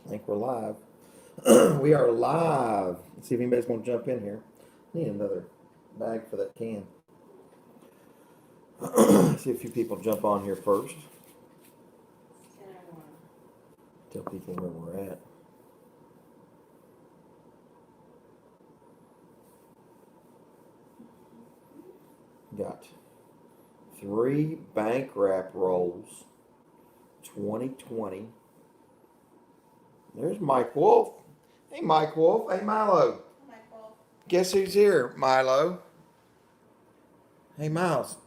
I think we're live. We are live. Let's see if anybody's going to jump in here. Need another bag for that can. See if a few people jump on here first. Tell people where we're at. Got 3 bank wrap rolls, 2020. There's Mike Wolf. Hey, Mike Wolf. Hey, Milo. Mike Wolf. Guess who's here, Milo? Hey, Miles.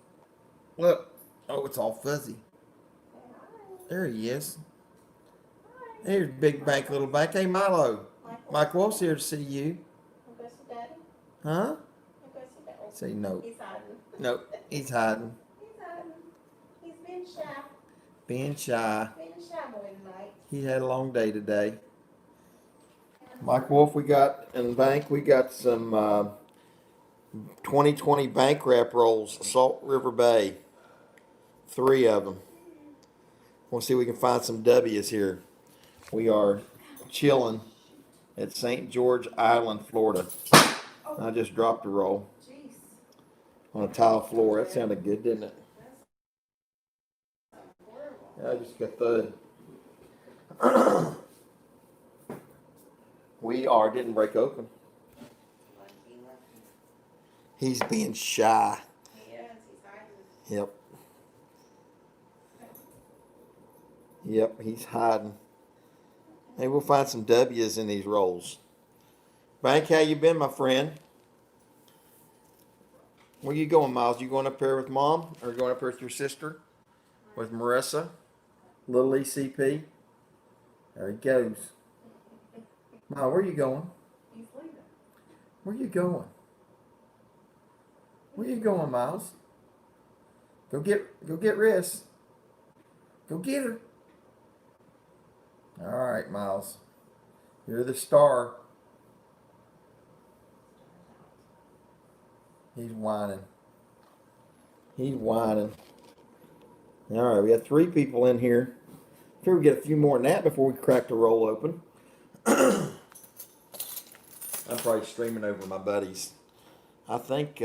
Look. Oh, it's all fuzzy. There he is. Here's big bank, little bank. Hey, Milo. Mike Wolf's here to see you. Go see Daddy. Huh? Go see Daddy. Say no. He's hiding. Nope. He's hiding. He's hiding. He's been shy. Being shy. Being a shy boy tonight. He had a long day today. Mike Wolf, we got in the bank, we got some 2020 bank wrap rolls, Salt River Bay. 3 of them. We'll see if we can find some W's here. We are chilling at St. George Island, Florida. I just dropped a roll on a tile floor. That sounded good, didn't it? Yeah, I just got thud. We didn't break open. He's being shy. He is. He's hiding. Yep. Yep, he's hiding. Maybe we'll find some W's in these rolls. Bank, how you been, my friend? Where you going, Miles? You going up there with Mom? Or going up there with your sister? With Marissa? Little ECP? There he goes. Miles, where you going? He's leaving. Where you going? Where you going, Miles? Go get Riss. Go get her. All right, Miles. You're the star. He's whining. He's whining. All right, we have 3 people in here. Sure, we get a few more than that before we crack the roll open. I'm probably streaming over my buddies. I think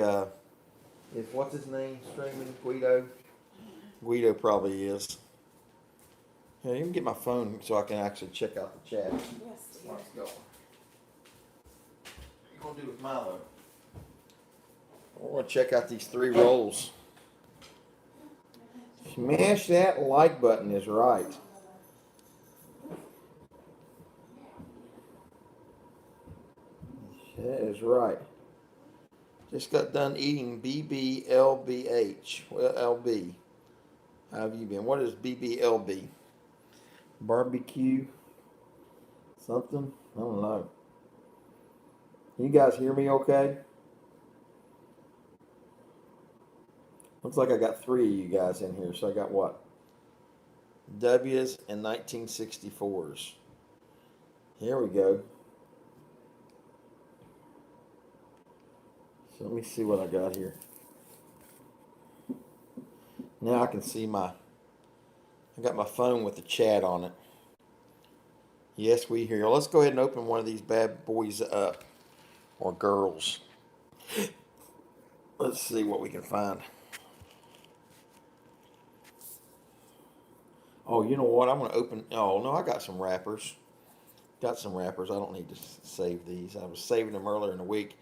what's his name streaming? Guido. Guido probably is. Yeah, you can get my phone so I can actually check out the chat. Yes, dear. Let's go. What you gonna do with Milo? We're gonna check out these 3 rolls. Smash that like button is right. That is right. Just got done eating BBLBH. Well, LB. How have you been? What is BBLB? Barbecue? Something? I don't know. Can you guys hear me okay? Looks like I got 3 of you guys in here. So I got what? W's and 1964s. Here we go. So let me see what I got here. Now I can see I got my phone with the chat on it. Yes, we hear. Let's go ahead and open one of these bad boys up. Or girls. Let's see what we can find. Oh, you know what? I'm going to open. Oh, no, I got some wrappers. Got some wrappers. I don't need to save these. I was saving them earlier in the week.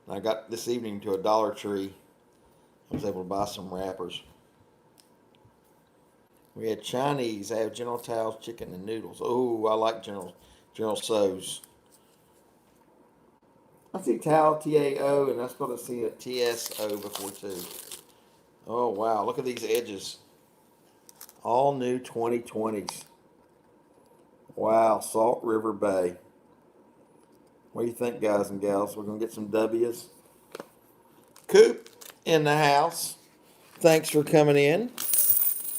And I got this evening to a Dollar Tree. I was able to buy some wrappers. We had Chinese. I have General Tso's chicken and noodles. Oh, I like General Tso's. I see Tao, T-A-O, and I supposed to see a T-S-O before too. Oh, wow. Look at these edges. All new 2020s. Wow. Salt River Bay. What do you think, guys and gals? We're going to get some W's. Coop in the house. Thanks for coming in.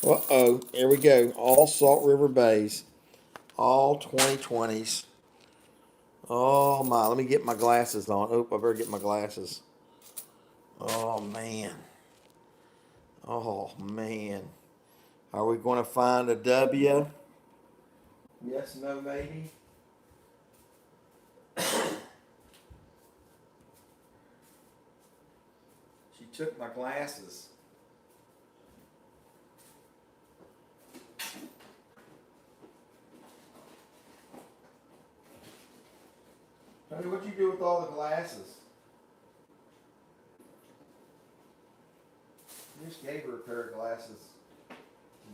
Uh-oh. Here we go. All Salt River Bays. All 2020s. Oh, my. Let me get my glasses on. Oh, I better get my glasses. Oh, man. Oh, man. Are we going to find a W? Yes, no, maybe? took my glasses. Tony, what'd you do with all the glasses? I just gave her a pair of glasses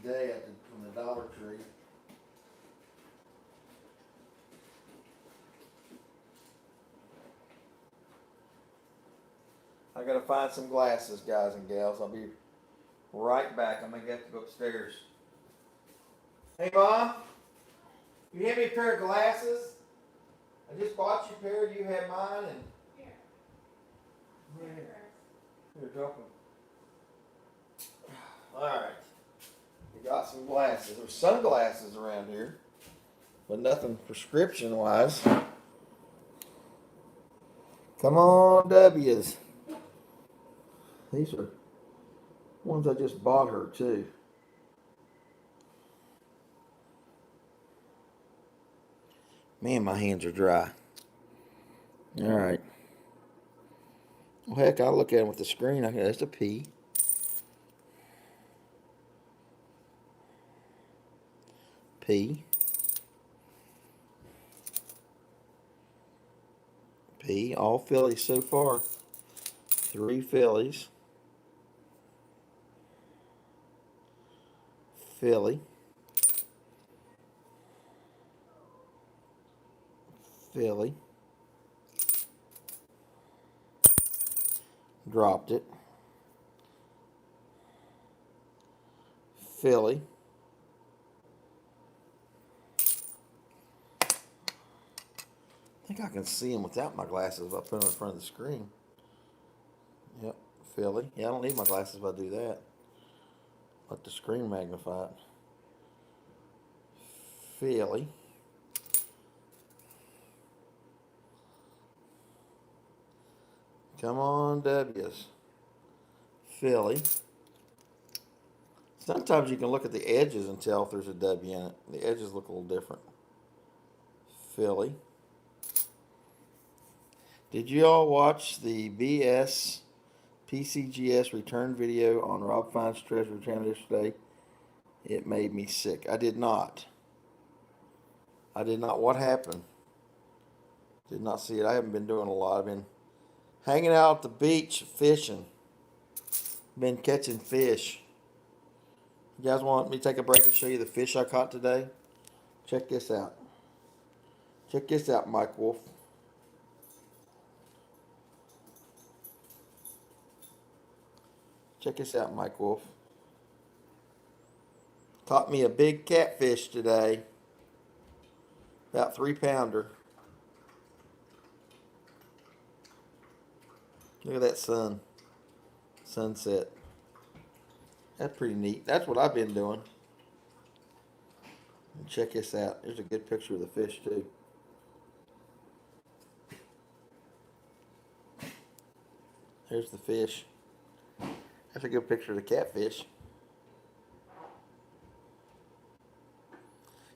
today from the Dollar Tree. I gotta find some glasses, guys and gals. I'll be right back. I'm gonna have to go upstairs. Hey, Mom, you hand me a pair of glasses? I just bought you a pair. You have mine, and here, drop them. All right, we got some glasses. There's sunglasses around here, but nothing prescription-wise. Come on, W's. These are ones I just bought her too. Man, my hands are dry. All right. Well, heck, I'll look at them with the screen. That's a P. P. P. All Phillies so far. 3 Phillies. Philly. Philly. Dropped it. Philly. I think I can see them without my glasses if I put them in front of the screen. Yep, Philly. Yeah, I don't need my glasses if I do that. Let the screen magnify it. Philly. Come on, W's. Philly. Sometimes you can look at the edges and tell if there's a W in it. The edges look a little different. Philly. Did you all watch the BS PCGS return video on Rob Fine's treasure channel yesterday? It made me sick. I did not. What happened? Did not see it. I haven't been doing a lot. I've been hanging out at the beach fishing. Been catching fish. You guys want me to take a break and show you the fish I caught today? Check this out. Check this out, Mike Wolf. Check this out, Mike Wolf. Caught me a big catfish today. About 3-pounder. Look at that sunset. That's pretty neat. That's what I've been doing. And check this out. There's a good picture of the fish too. There's the fish. That's a good picture of the catfish.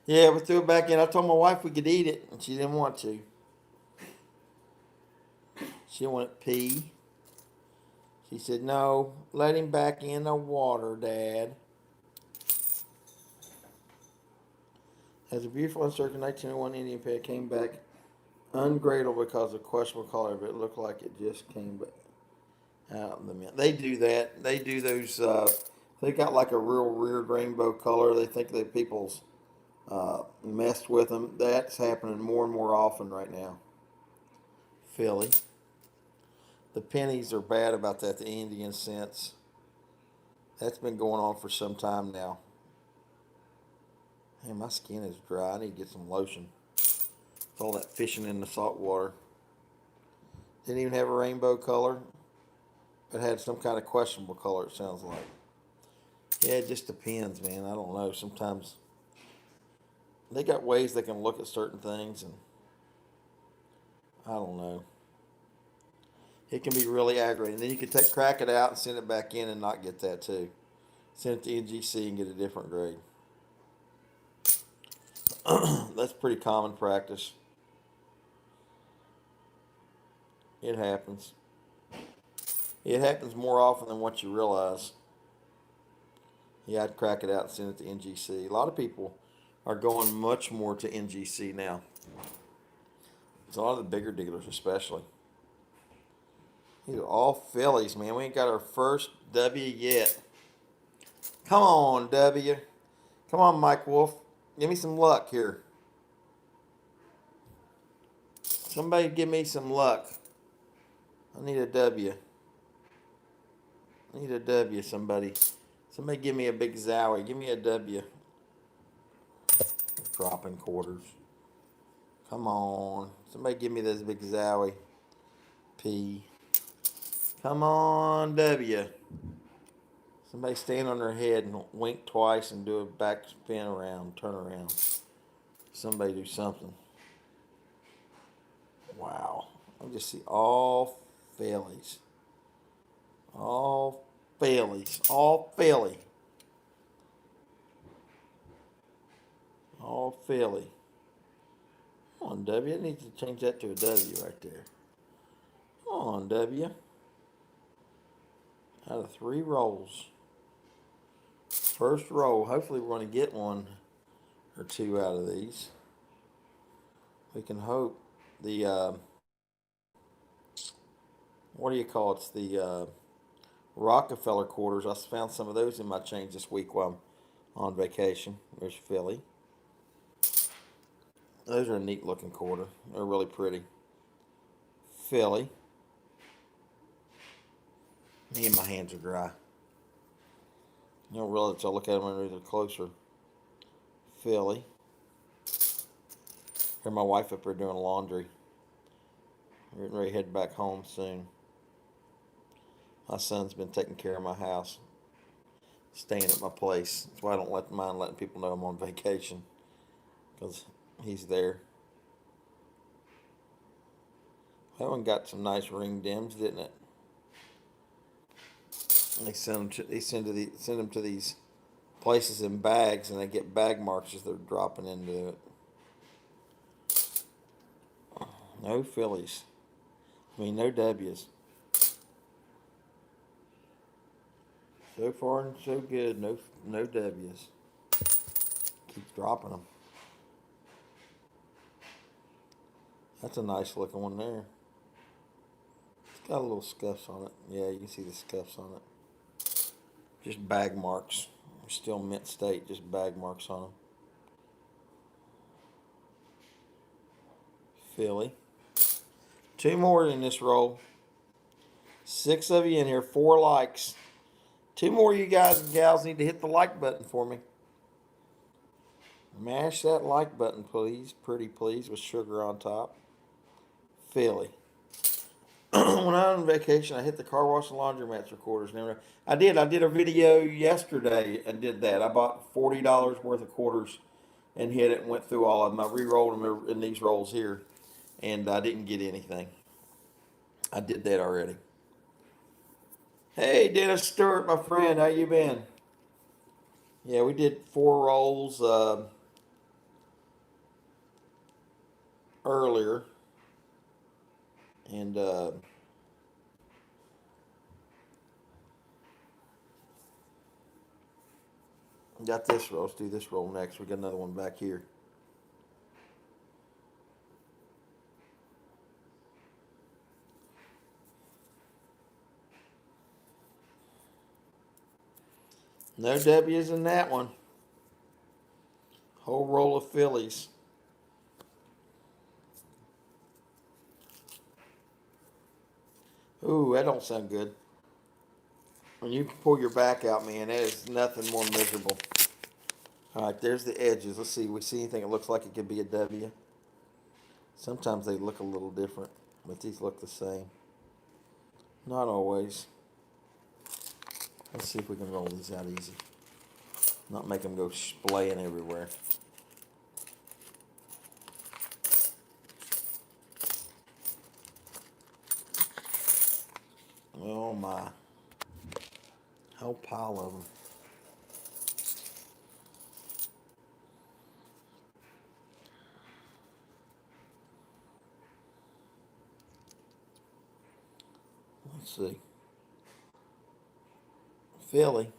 Yeah, we threw it back in. I told my wife we could eat it, and she didn't want to. She wanted pee. She said, no, let him back in the water, Dad. As a beautiful uncircled 1901 Indian pet came back ungradable because of questionable color, but it looked like it just came back out in the mint. They do that. They do those. They got like a real weird rainbow color. They think that people's messed with them. That's happening more and more often right now. Philly. The pennies are bad about that, the Indian cents. That's been going on for some time now. Man, my skin is dry. I need to get some lotion. With all that fishing in the salt water. Didn't even have a rainbow color. But had some kind of questionable color, it sounds like. Yeah, it just depends, man. I don't know. Sometimes they got ways they can look at certain things, and I don't know. It can be really aggravating. Then you can crack it out and send it back in and not get that too. Send it to NGC and get a different grade. That's pretty common practice. It happens. It happens more often than what you realize. Yeah, I'd crack it out and send it to NGC. A lot of people are going much more to NGC now. It's a lot of the bigger dealers, especially. These are all fillies, man. We ain't got our first W yet. Come on, W. Come on, Mike Wolf. Give me some luck here. Somebody give me some luck. I need a W. I need a W, somebody. Somebody give me a big zowie. Give me a W. Dropping quarters. Come on. Somebody give me this big zowie. P. Come on, W. Somebody stand on their head and wink twice and do a back spin around, turn around. Somebody do something. Wow. I just see all failies. All failies. All faily. All faily. Come on, W. I need to change that to a W right there. Come on, W. Out of 3 rolls. First roll. Hopefully we're going to get 1 or 2 out of these. We can hope. The, what do you call it? It's the Rockefeller quarters. I found some of those in my change this week while I'm on vacation. There's Philly. Those are a neat looking quarter. They're really pretty. Philly. Me and my hands are dry. You don't realize until I look at them when they're closer. Philly. Hear my wife up there doing laundry. We're getting ready to head back home soon. My son's been taking care of my house, staying at my place. That's why I don't mind letting people know I'm on vacation, because he's there. That one got some nice ring dims, didn't it? They send them to these places in bags, and they get bag marks as they're dropping into it. No Phillies. I mean, no W's. So far and so good. No W's. Keep dropping them. That's a nice looking one there. It's got a little scuffs on it. Yeah, you can see the scuffs on it. Just bag marks. They're still mint state. Just bag marks on them. Philly. 2 more in this roll. 6 of you in here. 4 likes. 2 more of you guys and gals need to hit the like button for me. Mash that like button, please. Pretty please, with sugar on top. Philly. When I was on vacation, I hit the car wash and laundromats for quarters. I did a video yesterday and did that. I bought $40 worth of quarters and hit it and went through all of them. I re-rolled them in these rolls here, and I didn't get anything. I did that already. Hey, Dennis Stewart, my friend, how you been? Yeah, we did 4 rolls earlier, and got this roll. Let's do this roll next. We got another one back here. No W's in that one. Whole roll of Phillies. Ooh, that don't sound good. When you pull your back out, man, that is nothing more miserable. All right, there's the edges. Let's see. We see anything that looks like it could be a W. Sometimes they look a little different, but these look the same. Not always. Let's see if we can roll these out easy. Not make them go splaying everywhere. Oh my. Whole pile of them. Let's see. Philly.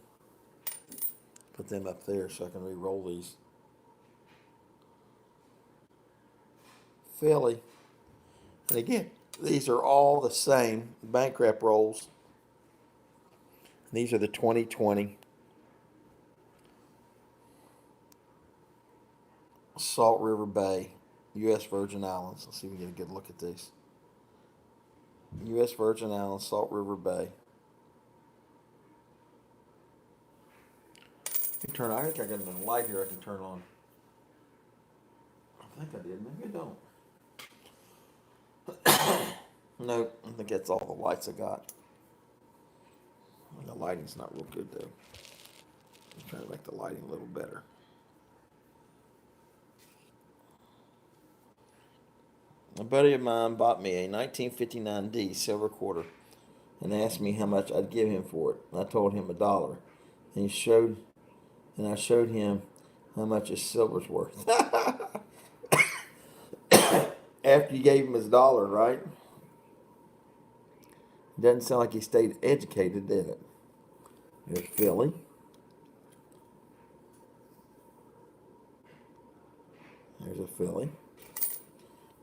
Put them up there so I can re-roll these. Philly. And again, these are all the same bank wrap rolls. These are the 2020 Salt River Bay, U.S. Virgin Islands. Let's see if we get a good look at these. U.S. Virgin Islands, Salt River Bay. I think I got a light here I can turn on. I think I did. Maybe I don't. Nope. I think that's all the lights I got. The lighting's not real good though. I'm trying to make the lighting a little better. A buddy of mine bought me a 1959D silver quarter and asked me how much I'd give him for it. I told him $1. And I showed him how much his silver's worth. After you gave him his dollar, right? Doesn't sound like he stayed educated, did it? There's Philly. There's a Philly.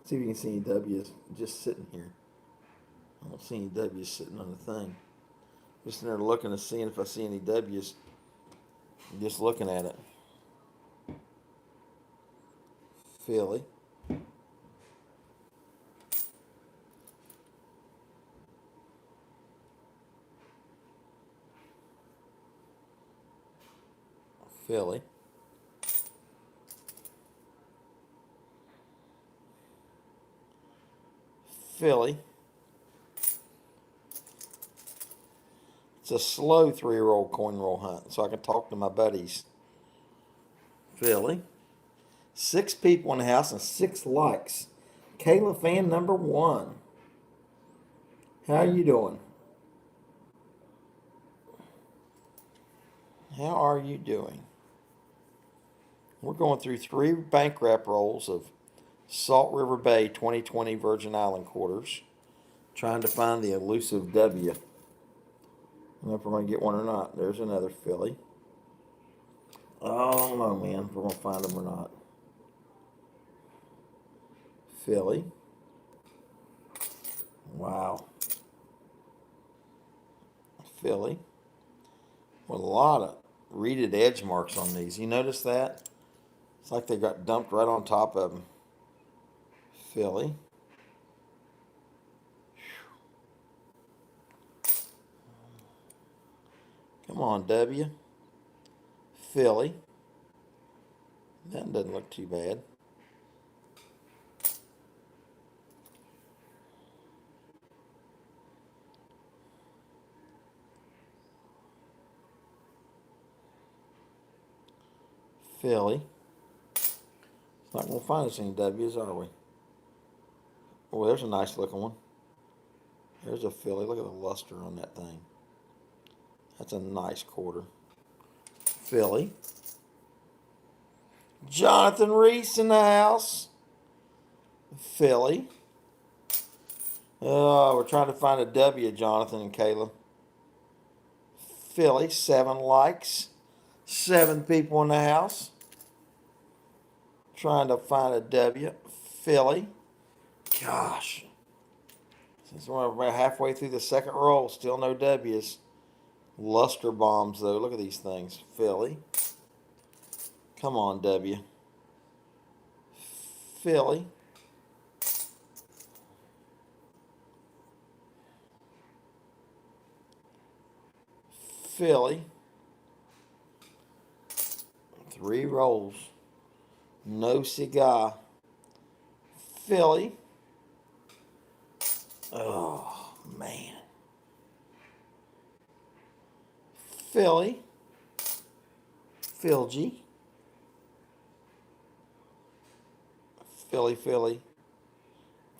See if you can see any W's just sitting here. I don't see any W's sitting on the thing. Just in there looking and seeing if I see any W's. Just looking at it. Philly. Philly. Philly. It's a slow 3-year-old coin roll hunt, so I can talk to my buddies. Philly. 6 people in the house and 6 likes. Kayla fan number 1. How are you doing? How are you doing? We're going through 3 bank wrap rolls of Salt River Bay 2020 Virgin Island quarters, trying to find the elusive W. I don't know if we're going to get one or not. There's another Philly. Oh, I don't know, man, if we're going to find them or not. Philly. Wow. Philly. With a lot of reeded edge marks on these. You notice that? It's like they got dumped right on top of them. Philly. Come on, W. Philly. That doesn't look too bad. Philly. Not going to find us any W's, are we? Oh, there's a nice looking one. There's a Philly. Look at the luster on that thing. That's a nice quarter. Philly. Jonathan Reese in the house. Philly. Oh, we're trying to find a W, Jonathan and Kayla. Philly. 7 likes. 7 people in the house. Trying to find a W. Philly. Gosh. Since we're about halfway through the second roll, still no W's. Luster bombs, though. Look at these things. Philly. Come on, W. Philly. Philly. 3 rolls. No cigar. Philly. Oh, man. Philly. Philgy. Philly, Philly.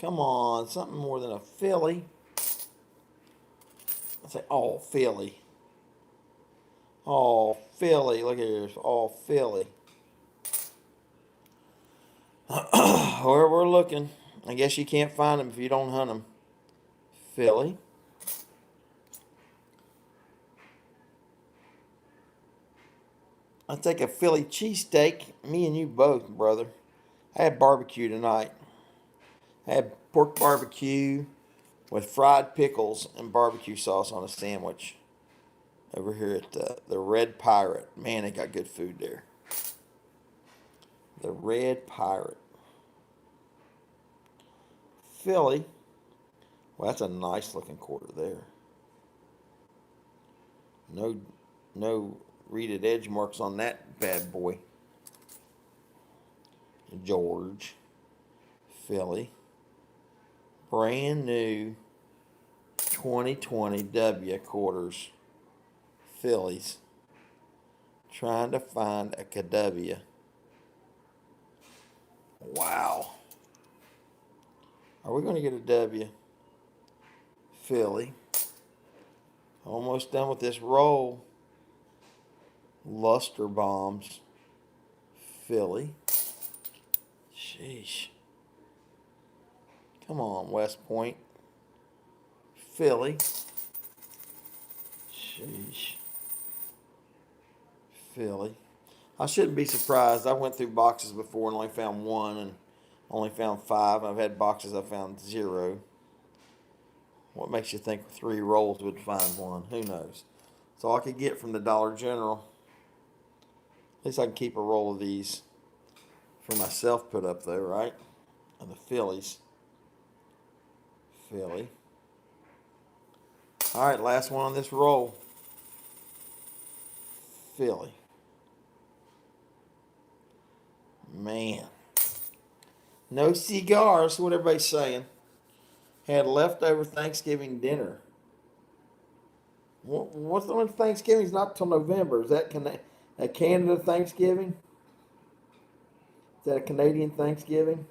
Come on, something more than a Philly. I say, oh, Philly. Oh, Philly. Look at this. Oh, Philly. Where we're looking. I guess you can't find them if you don't hunt them. Philly. I'll take a Philly cheesesteak. Me and you both, brother. I had barbecue tonight. I had pork barbecue with fried pickles and barbecue sauce on a sandwich over here at the Red Pirate. Man, they got good food there. The Red Pirate. Philly. Well, that's a nice looking quarter there. No, no reeded edge marks on that bad boy. George. Philly. Brand new 2020 W quarters. Phillies. Trying to find a KW. Wow. Are we going to get a W? Philly. Almost done with this roll. Luster bombs. Philly. Sheesh. Come on, West Point. Philly. Sheesh. Philly. I shouldn't be surprised. I went through boxes before and only found one and only found 5. I've had boxes I found 0. What makes you think 3 rolls would find one? Who knows? That's all I could get from the Dollar General. At least I can keep a roll of these for myself put up though, right? And the Phillies. Philly. All right, last one on this roll. Philly. Man. No cigars, what everybody's saying. Had leftover Thanksgiving dinner. What's the one Thanksgiving's not till November? Is that a Canada Thanksgiving? Is that a Canadian Thanksgiving?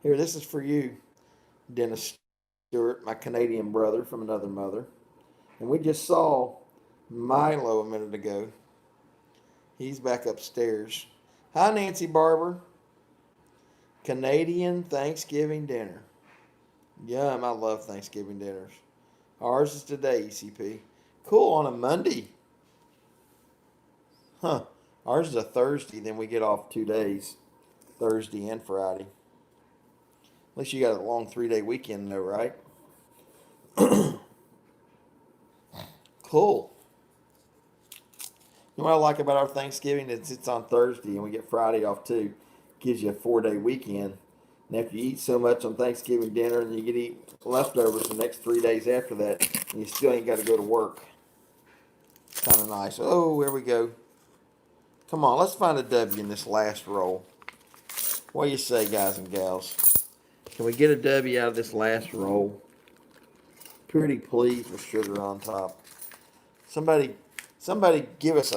Here, this is for you, Dennis Stewart, my Canadian brother from another mother. And we just saw Milo a minute ago. He's back upstairs. Hi, Nancy Barber. Canadian Thanksgiving dinner. Yum, I love Thanksgiving dinners. Ours is today, ECP. Cool, on a Monday. Huh. Ours is a Thursday, then we get off 2 days. Thursday and Friday. At least you got a long 3-day weekend though, right? Cool. You know what I like about our Thanksgiving is it's on Thursday and we get Friday off too. Gives you a 4-day weekend. And after you eat so much on Thanksgiving dinner and you get to eat leftovers the next 3 days after that, and you still ain't got to go to work. Kind of nice. Oh, here we go. Come on, let's find a W in this last roll. What do you say, guys and gals? Can we get a W out of this last roll? Pretty pleased with sugar on top. Somebody give us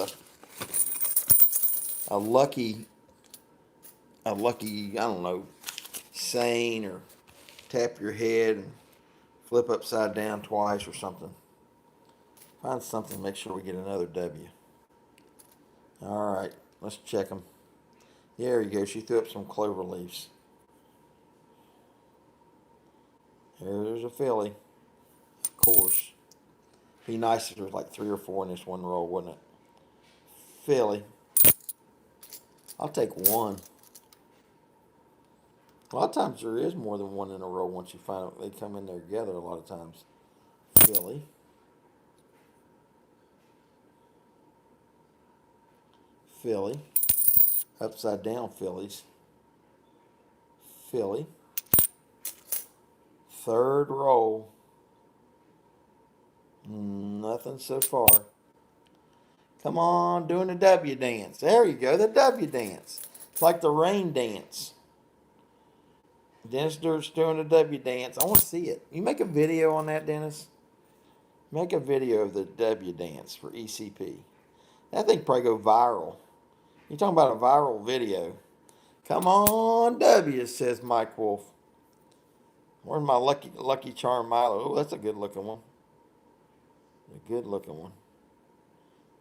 a lucky, I don't know, saying or tap your head and flip upside down twice or something. Find something, make sure we get another W. All right, let's check them. There you go. She threw up some clover leaves. There's a Philly. Of course. Be nice if there was like 3 or 4 in this one roll, wouldn't it? Philly. I'll take 1. A lot of times there is more than 1 in a row once you find out they come in there together a lot of times. Philly. Philly. Upside down Phillies. Philly. 3rd roll. Nothing so far. Come on, doing the W dance. There you go, the W dance. It's like the rain dance. Dennis Stewart's doing the W dance. I want to see it. You make a video on that, Dennis? Make a video of the W dance for ECP. That thing probably go viral. You're talking about a viral video. Come on, W, says Mike Wolf. Where's my Lucky Charm Milo? Oh, that's a good looking one. A good looking one.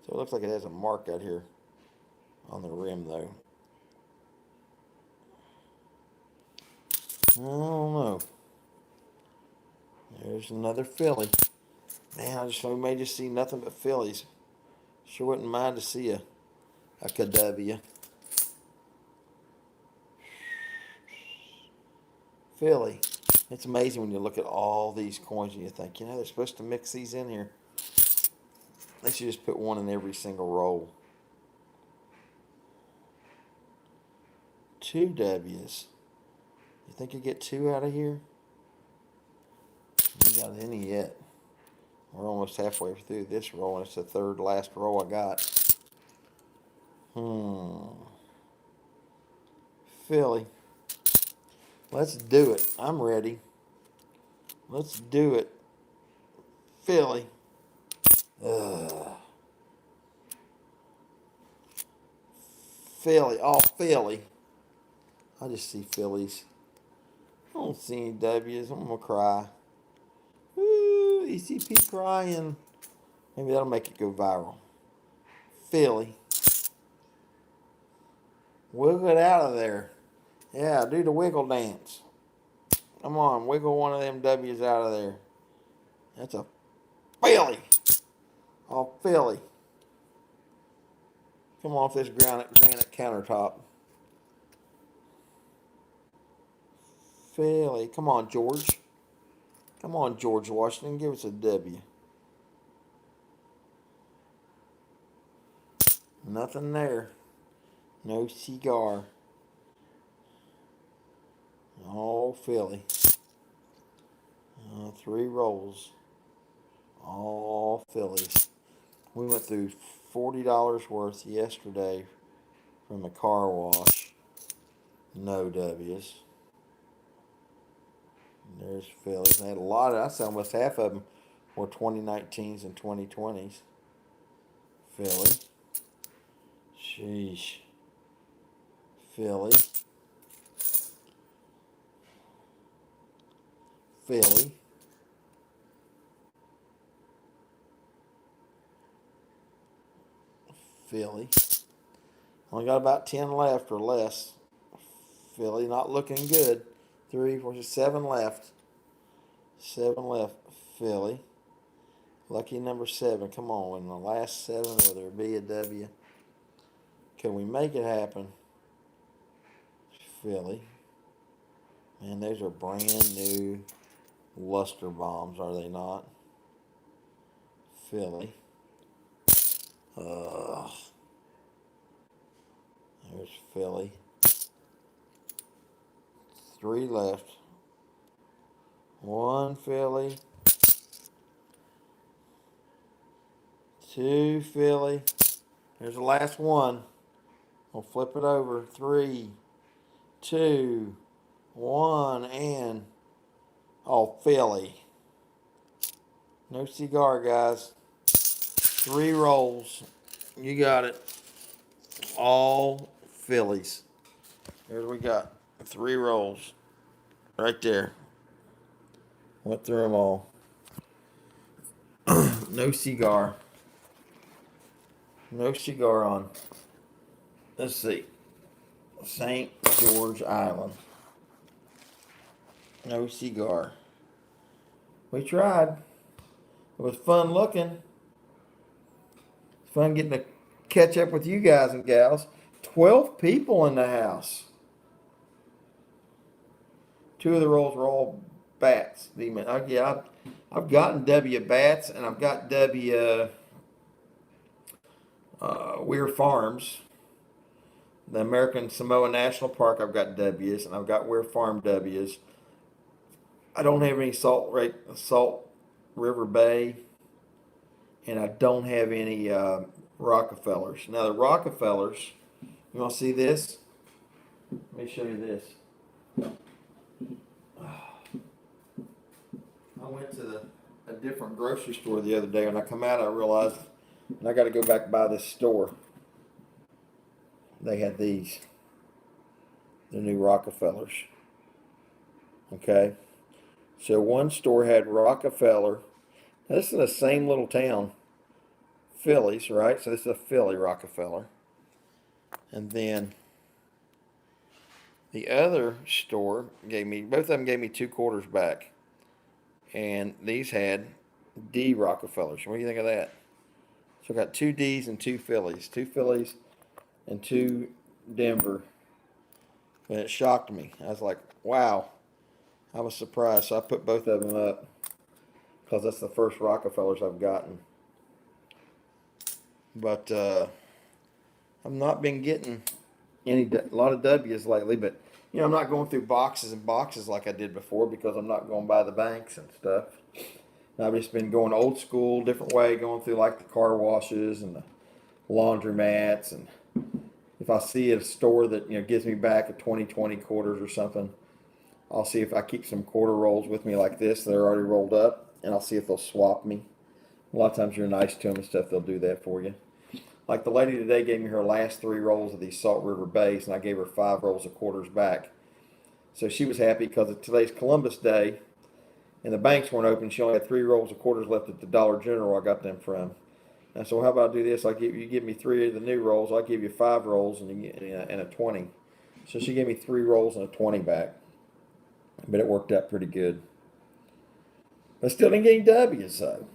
So it looks like it has a mark out here on the rim, though. I don't know. There's another Philly. Man, we may just see nothing but Phillies. Sure wouldn't mind to see a KW. Philly. It's amazing when you look at all these coins and you think, you know, they're supposed to mix these in here. They should just put one in every single roll. 2 W's. You think you get 2 out of here? You got any yet? We're almost halfway through this roll, and it's the third last roll I got. Philly. Let's do it. I'm ready. Let's do it. Philly. Philly. Oh, Philly. I just see Phillies. I don't see any W's. I'm going to cry. Ooh, ECP crying. Maybe that'll make it go viral. Philly. Wiggle it out of there. Yeah, do the wiggle dance. Come on, wiggle one of them W's out of there. That's a Philly. Oh, Philly. Come off this granite countertop. Philly. Come on, George. Come on, George Washington. Give us a W. Nothing there. No cigar. Oh, Philly. 3 rolls. All Phillies. We went through $40 worth yesterday from the car wash. No W's. There's Phillies. They had a lot of, I said almost half of them were 2019s and 2020s. Philly. Sheesh. Philly. Philly. Philly. Only got about 10 left or less. Philly not looking good. 3, 4, 7 left. 7 left. Philly. Lucky number 7. Come on. In the last 7, will there be a W? Can we make it happen? Philly. Man, those are brand new luster bombs, are they not? Philly. Ugh. There's Philly. 3 left. 1 Philly. 2 Philly. There's the last one. We'll flip it over. 3, 2, 1, and oh, Philly. No cigar, guys. 3 rolls. You got it. All Phillies. Here's what we got. 3 rolls. Right there. Went through them all. No cigar. No cigar on. Let's see. St. George Island. No cigar. We tried. It was fun looking. Fun getting to catch up with you guys and gals. 12 people in the house. 2 of the rolls were all bats. Yeah, I've gotten W bats, and I've got W Weir Farms. The American Samoa National Park, I've got W's, and I've got Weir Farm W's. I don't have any Salt River Bay, and I don't have any Rockefellers. Now the Rockefellers, you want to see this? Let me show you this. I went to a different grocery store the other day. When I come out, I realized I got to go back by this store. They had these, the new Rockefellers. Okay, so one store had Rockefeller. Now, this is the same little town, Phillies, right? So this is a Philly Rockefeller. And then the other store both of them gave me 2 quarters back. And these had D Rockefellers. What do you think of that? So I got 2 D's and 2 Phillies. 2 Phillies, and 2 Denver. And it shocked me. I was like, wow. I was surprised. So I put both of them up because that's the first Rockefellers I've gotten. But I've not been getting a lot of W's lately. But I'm not going through boxes and boxes like I did before because I'm not going by the banks and stuff. And I've just been going old school, different way, going through like the car washes and the laundromats. And if I see a store that gives me back a 2020 quarters or something, I'll see if I keep some quarter rolls with me like this. They're already rolled up, and I'll see if they'll swap me. A lot of times you're nice to them and stuff, they'll do that for you. Like the lady today gave me her last 3 rolls of these Salt River Bays, and I gave her 5 rolls of quarters back. So she was happy because today's Columbus Day, and the banks weren't open. She only had 3 rolls of quarters left at the Dollar General I got them from. And so how about I do this? You give me 3 of the new rolls. I'll give you 5 rolls and a 20. So she gave me 3 rolls and a 20 back. But it worked out pretty good. But still didn't get any W's though.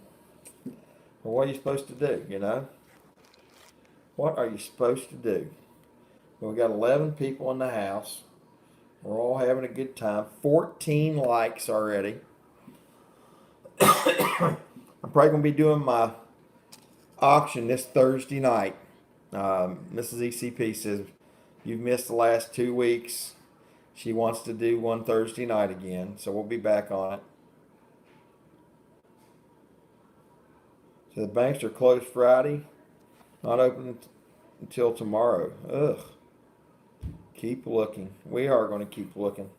Well, what are you supposed to do, What are you supposed to do? Well, we got 11 people in the house. We're all having a good time. 14 likes already. I'm probably going to be doing my auction this Thursday night. Mrs. ECP says, you've missed the last 2 weeks. She wants to do one Thursday night again, so we'll be back on it. So the banks are closed Friday, not open until tomorrow. Ugh. Keep looking. We are going to keep looking.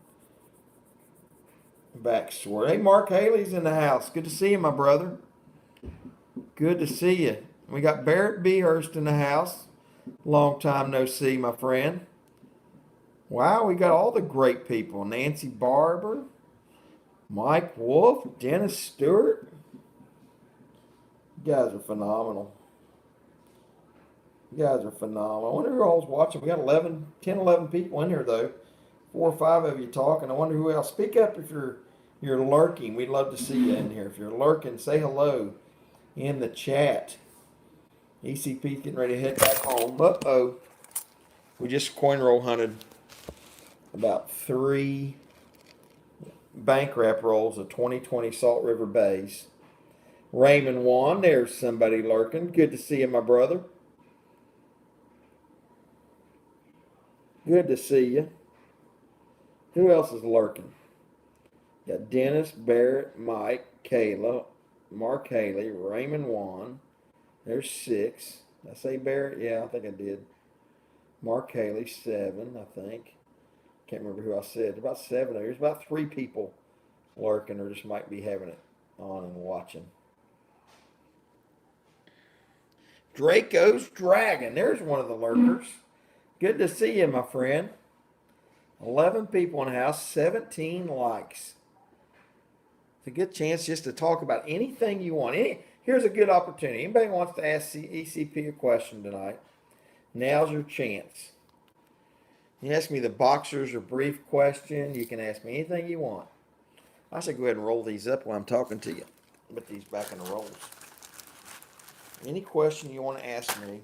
Back sword. Hey, Mark Haley's in the house. Good to see you, my brother. Good to see you. We got Barrett Behurst in the house. Long time no see, my friend. Wow, we got all the great people. Nancy Barber, Mike Wolf, Dennis Stewart. You guys are phenomenal. You guys are phenomenal. I wonder who all's watching. We got 10, 11 people in here, though. 4 or 5 of you talking. I wonder who else. Speak up if you're lurking. We'd love to see you in here. If you're lurking, say hello in the chat. ECP's getting ready to head back home. Uh-oh. We just coin roll hunted about 3 bank wrap rolls of 2020 Salt River Bays. Raymond Wan, there's somebody lurking. Good to see you, my brother. Good to see you. Who else is lurking? Got Dennis, Barrett, Mike, Kayla, Mark Haley, Raymond Wan. There's 6. Did I say Barrett? Yeah, I think I did. Mark Haley, 7, I think. Can't remember who I said. About 7. There's about 3 people lurking or just might be having it on and watching. Draco's Dragon. There's one of the lurkers. Good to see you, my friend. 11 people in the house, 17 likes. It's a good chance just to talk about anything you want. Here's a good opportunity. Anybody wants to ask ECP a question tonight? Now's your chance. You ask me the boxers or brief question. You can ask me anything you want. I should go ahead and roll these up while I'm talking to you. Put these back in the rolls. Any question you want to ask me,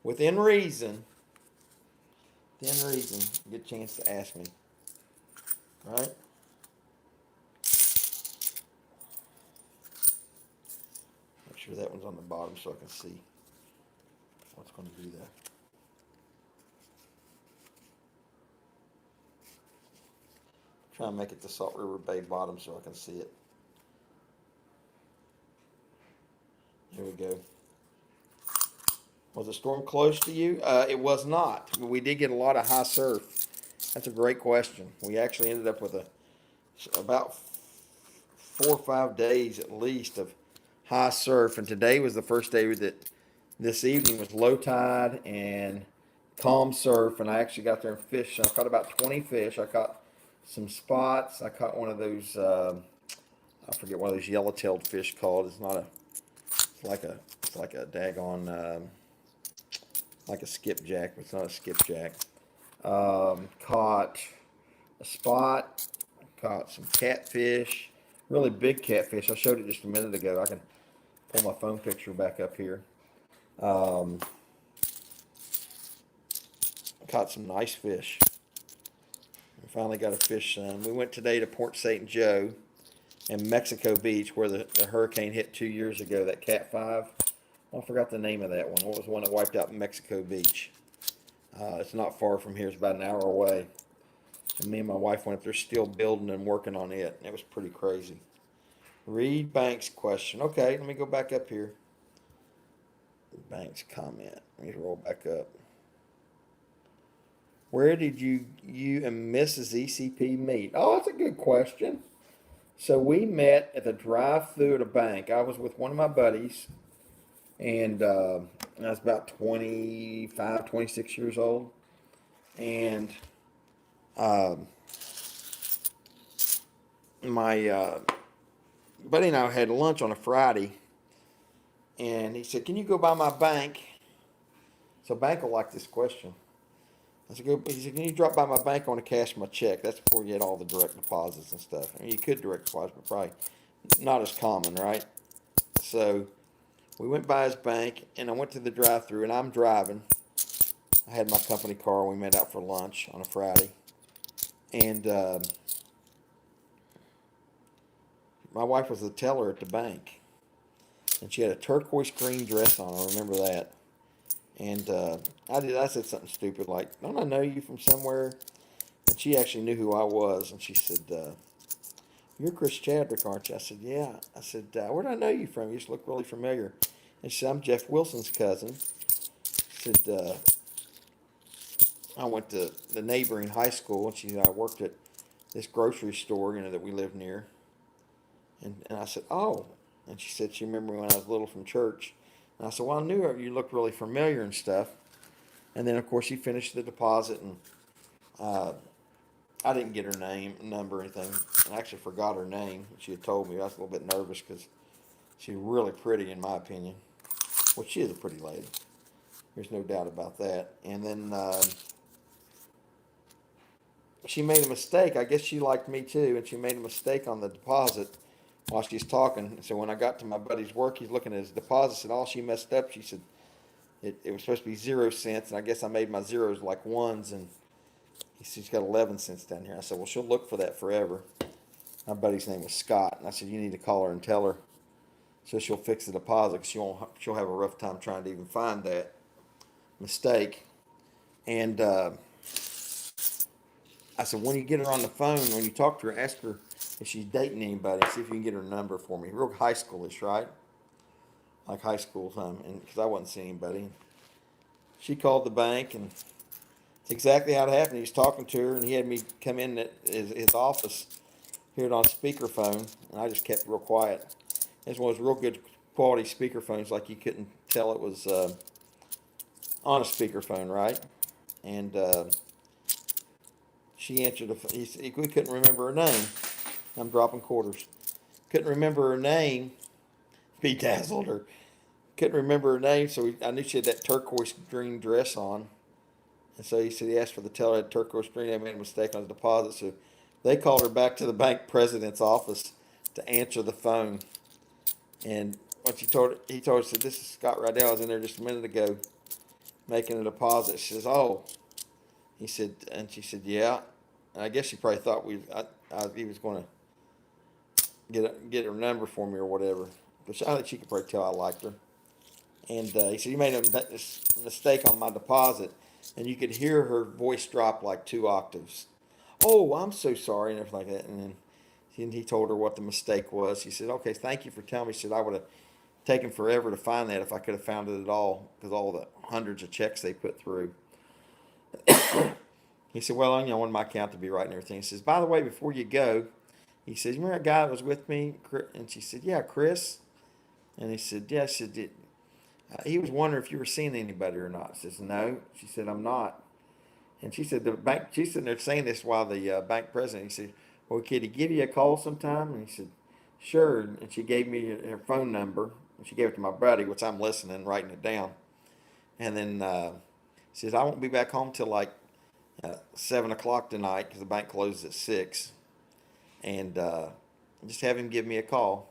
within reason, you get a chance to ask me. All right? Make sure that one's on the bottom so I can see what's going to be there. Try and make it the Salt River Bay bottom so I can see it. Here we go. Was the storm close to you? It was not. We did get a lot of high surf. That's a great question. We actually ended up with about 4 or 5 days at least of high surf, and today was the first day that this evening was low tide and calm surf, and I actually got there and fished. I caught about 20 fish. I caught some spots. I caught one of those, I forget what those yellow-tailed fish called. It's not a, it's like a daggone, like a skipjack, but it's not a skipjack. Caught a spot. Caught some catfish. Really big catfish. I showed it just a minute ago. I can pull my phone picture back up here. Caught some nice fish. We finally got a fish son. We went today to Port St. Joe and Mexico Beach where the hurricane hit 2 years ago, that Cat 5. I forgot the name of that one. What was the one that wiped out Mexico Beach? It's not far from here. It's about an hour away. And me and my wife went up there still building and working on it. It was pretty crazy. Read Banks' question. Okay, let me go back up here. Banks' comment. Let me roll back up. Where did you and Mrs. ECP meet? Oh, that's a good question. So we met at the drive-through at a bank. I was with one of my buddies, and I was about 25, 26 years old. And my buddy and I had lunch on a Friday, and he said, "Can you go by my bank?" So bank will like this question. I said, he said, "Can you drop by my bank? I want to cash my check." That's before you had all the direct deposits and stuff. I mean, you could direct deposit, but probably not as common, right? So we went by his bank, and I went to the drive-through, and I'm driving. I had my company car. We met out for lunch on a Friday, and my wife was the teller at the bank, and she had a turquoise green dress on. I remember that. And I said something stupid like, "Don't I know you from somewhere?" And she actually knew who I was, and she said, "You're Chris Chadwick, aren't you?" I said, "Yeah." I said, "Where do I know you from? You just look really familiar." And she said, "I'm Jeff Wilson's cousin." She said, "I went to the neighboring high school," and she said, "I worked at this grocery store, that we lived near." And I said, "Oh." And she said she remembered me when I was little from church. And I said, "Well, I knew her. You looked really familiar and stuff." And then, of course, she finished the deposit, and I didn't get her name, number, or anything. And I actually forgot her name. She had told me. I was a little bit nervous because she's really pretty, in my opinion. Well, she is a pretty lady. There's no doubt about that. And then she made a mistake. I guess she liked me too, and she made a mistake on the deposit while she's talking. So when I got to my buddy's work, he's looking at his deposit. Said all she messed up. She said it was supposed to be 0 cents, and I guess I made my zeros like ones, and he said she's got 11 cents down here. I said, "Well, she'll look for that forever." My buddy's name was Scott, and I said, "You need to call her and tell her so she'll fix the deposit. 'Cause she'll have a rough time trying to even find that mistake." And I said, "When you get her on the phone, when you talk to her, ask her if she's dating anybody. See if you can get her number for me." Real high schoolish, right? Like high school time, and because I wasn't seeing anybody. She called the bank, and it's exactly how it happened. He was talking to her, and he had me come in at his office, hear it on speakerphone, and I just kept real quiet. This one was real good quality speakerphones, like you couldn't tell it was on a speakerphone, right? And she answered we couldn't remember her name. I'm dropping quarters. Couldn't remember her name. Bedazzled her. Couldn't remember her name, so I knew she had that turquoise green dress on. And so he said he asked for the teller had turquoise green. They made a mistake on the deposit, so they called her back to the bank president's office to answer the phone. And once he told her, said, "This is Scott Rydell. I was in there just a minute ago making a deposit." She says, "Oh." He said, and she said, "Yeah." And I guess she probably thought he was going to get her number for me or whatever. But I think she could probably tell I liked her. And he said, "You made a mistake on my deposit." And you could hear her voice drop like 2 octaves. "Oh, I'm so sorry," and everything like that. And then he told her what the mistake was. He said, "Okay, thank you for telling me." He said, "I would have taken forever to find that if I could have found it at all, because all the hundreds of checks they put through." He said, "Well, I want my account to be right and everything." He says, "By the way, before you go," he says, "You remember that guy that was with me?" And she said, "Yeah, Chris." And he said, "Yeah." She said, "He was wondering if you were seeing anybody or not." She says, "No." She said, "I'm not." And she said, she's sitting there saying this while the bank president, he said, "Well, could he give you a call sometime?" And he said, "Sure." And she gave me her phone number. And she gave it to my buddy, which I'm listening, writing it down. And then she says, "I won't be back home till like 7 o'clock tonight because the bank closes at 6. And just have him give me a call."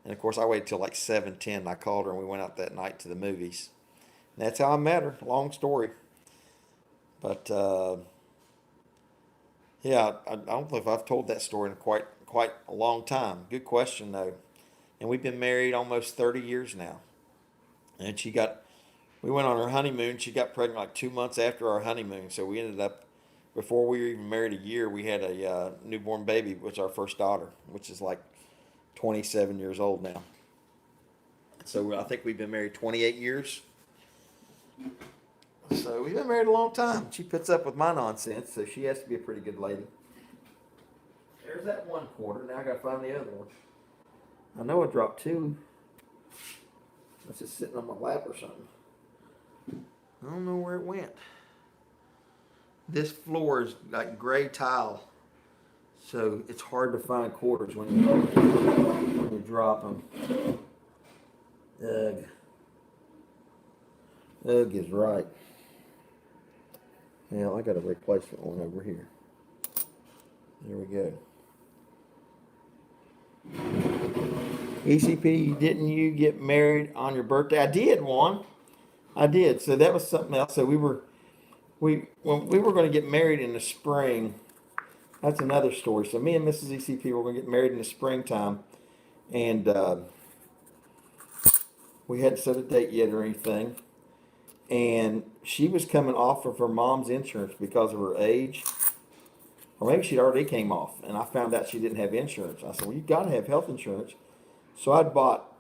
And of course, I waited till like 7:10. I called her, and we went out that night to the movies. And that's how I met her. Long story. But yeah, I don't know if I've told that story in quite a long time. Good question though. And we've been married almost 30 years now. And we went on our honeymoon. She got pregnant like 2 months after our honeymoon. So we ended up, before we were even married a year, we had a newborn baby, which was our first daughter, which is like 27 years old now. So I think we've been married 28 years. So we've been married a long time. She puts up with my nonsense, so she has to be a pretty good lady. There's that one quarter. Now I gotta find the other one. I know I dropped two. It's just sitting on my lap or something. I don't know where it went. This floor is like gray tile, so it's hard to find quarters when you drop them. Ugh. Ugh is right. Now I got a replacement one over here. There we go. ECP, didn't you get married on your birthday? I did one. I did. So that was something else. So when we were going to get married in the spring. That's another story. So me and Mrs. ECP were going to get married in the springtime, and we hadn't set a date yet or anything. And she was coming off of her mom's insurance because of her age, or maybe she'd already came off. And I found out she didn't have insurance. I said, "Well, you got to have health insurance." So I'd bought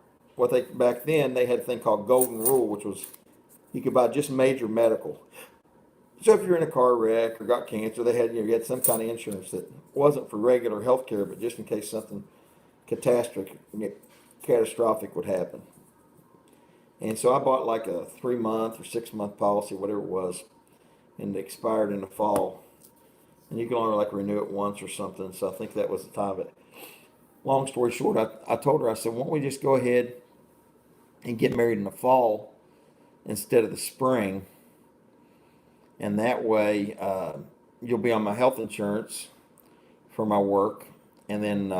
back then they had a thing called Golden Rule, which was you could buy just major medical. So if you're in a car wreck or got cancer, they had you had some kind of insurance that wasn't for regular health care, but just in case something catastrophic would happen. And so I bought like a 3-month or 6-month policy, whatever it was, and it expired in the fall. And you can only like renew it once or something. So I think that was the time of it. Long story short, I told her, I said, "Why don't we just go ahead and get married in the fall instead of the spring? And that way you'll be on my health insurance for my work, and then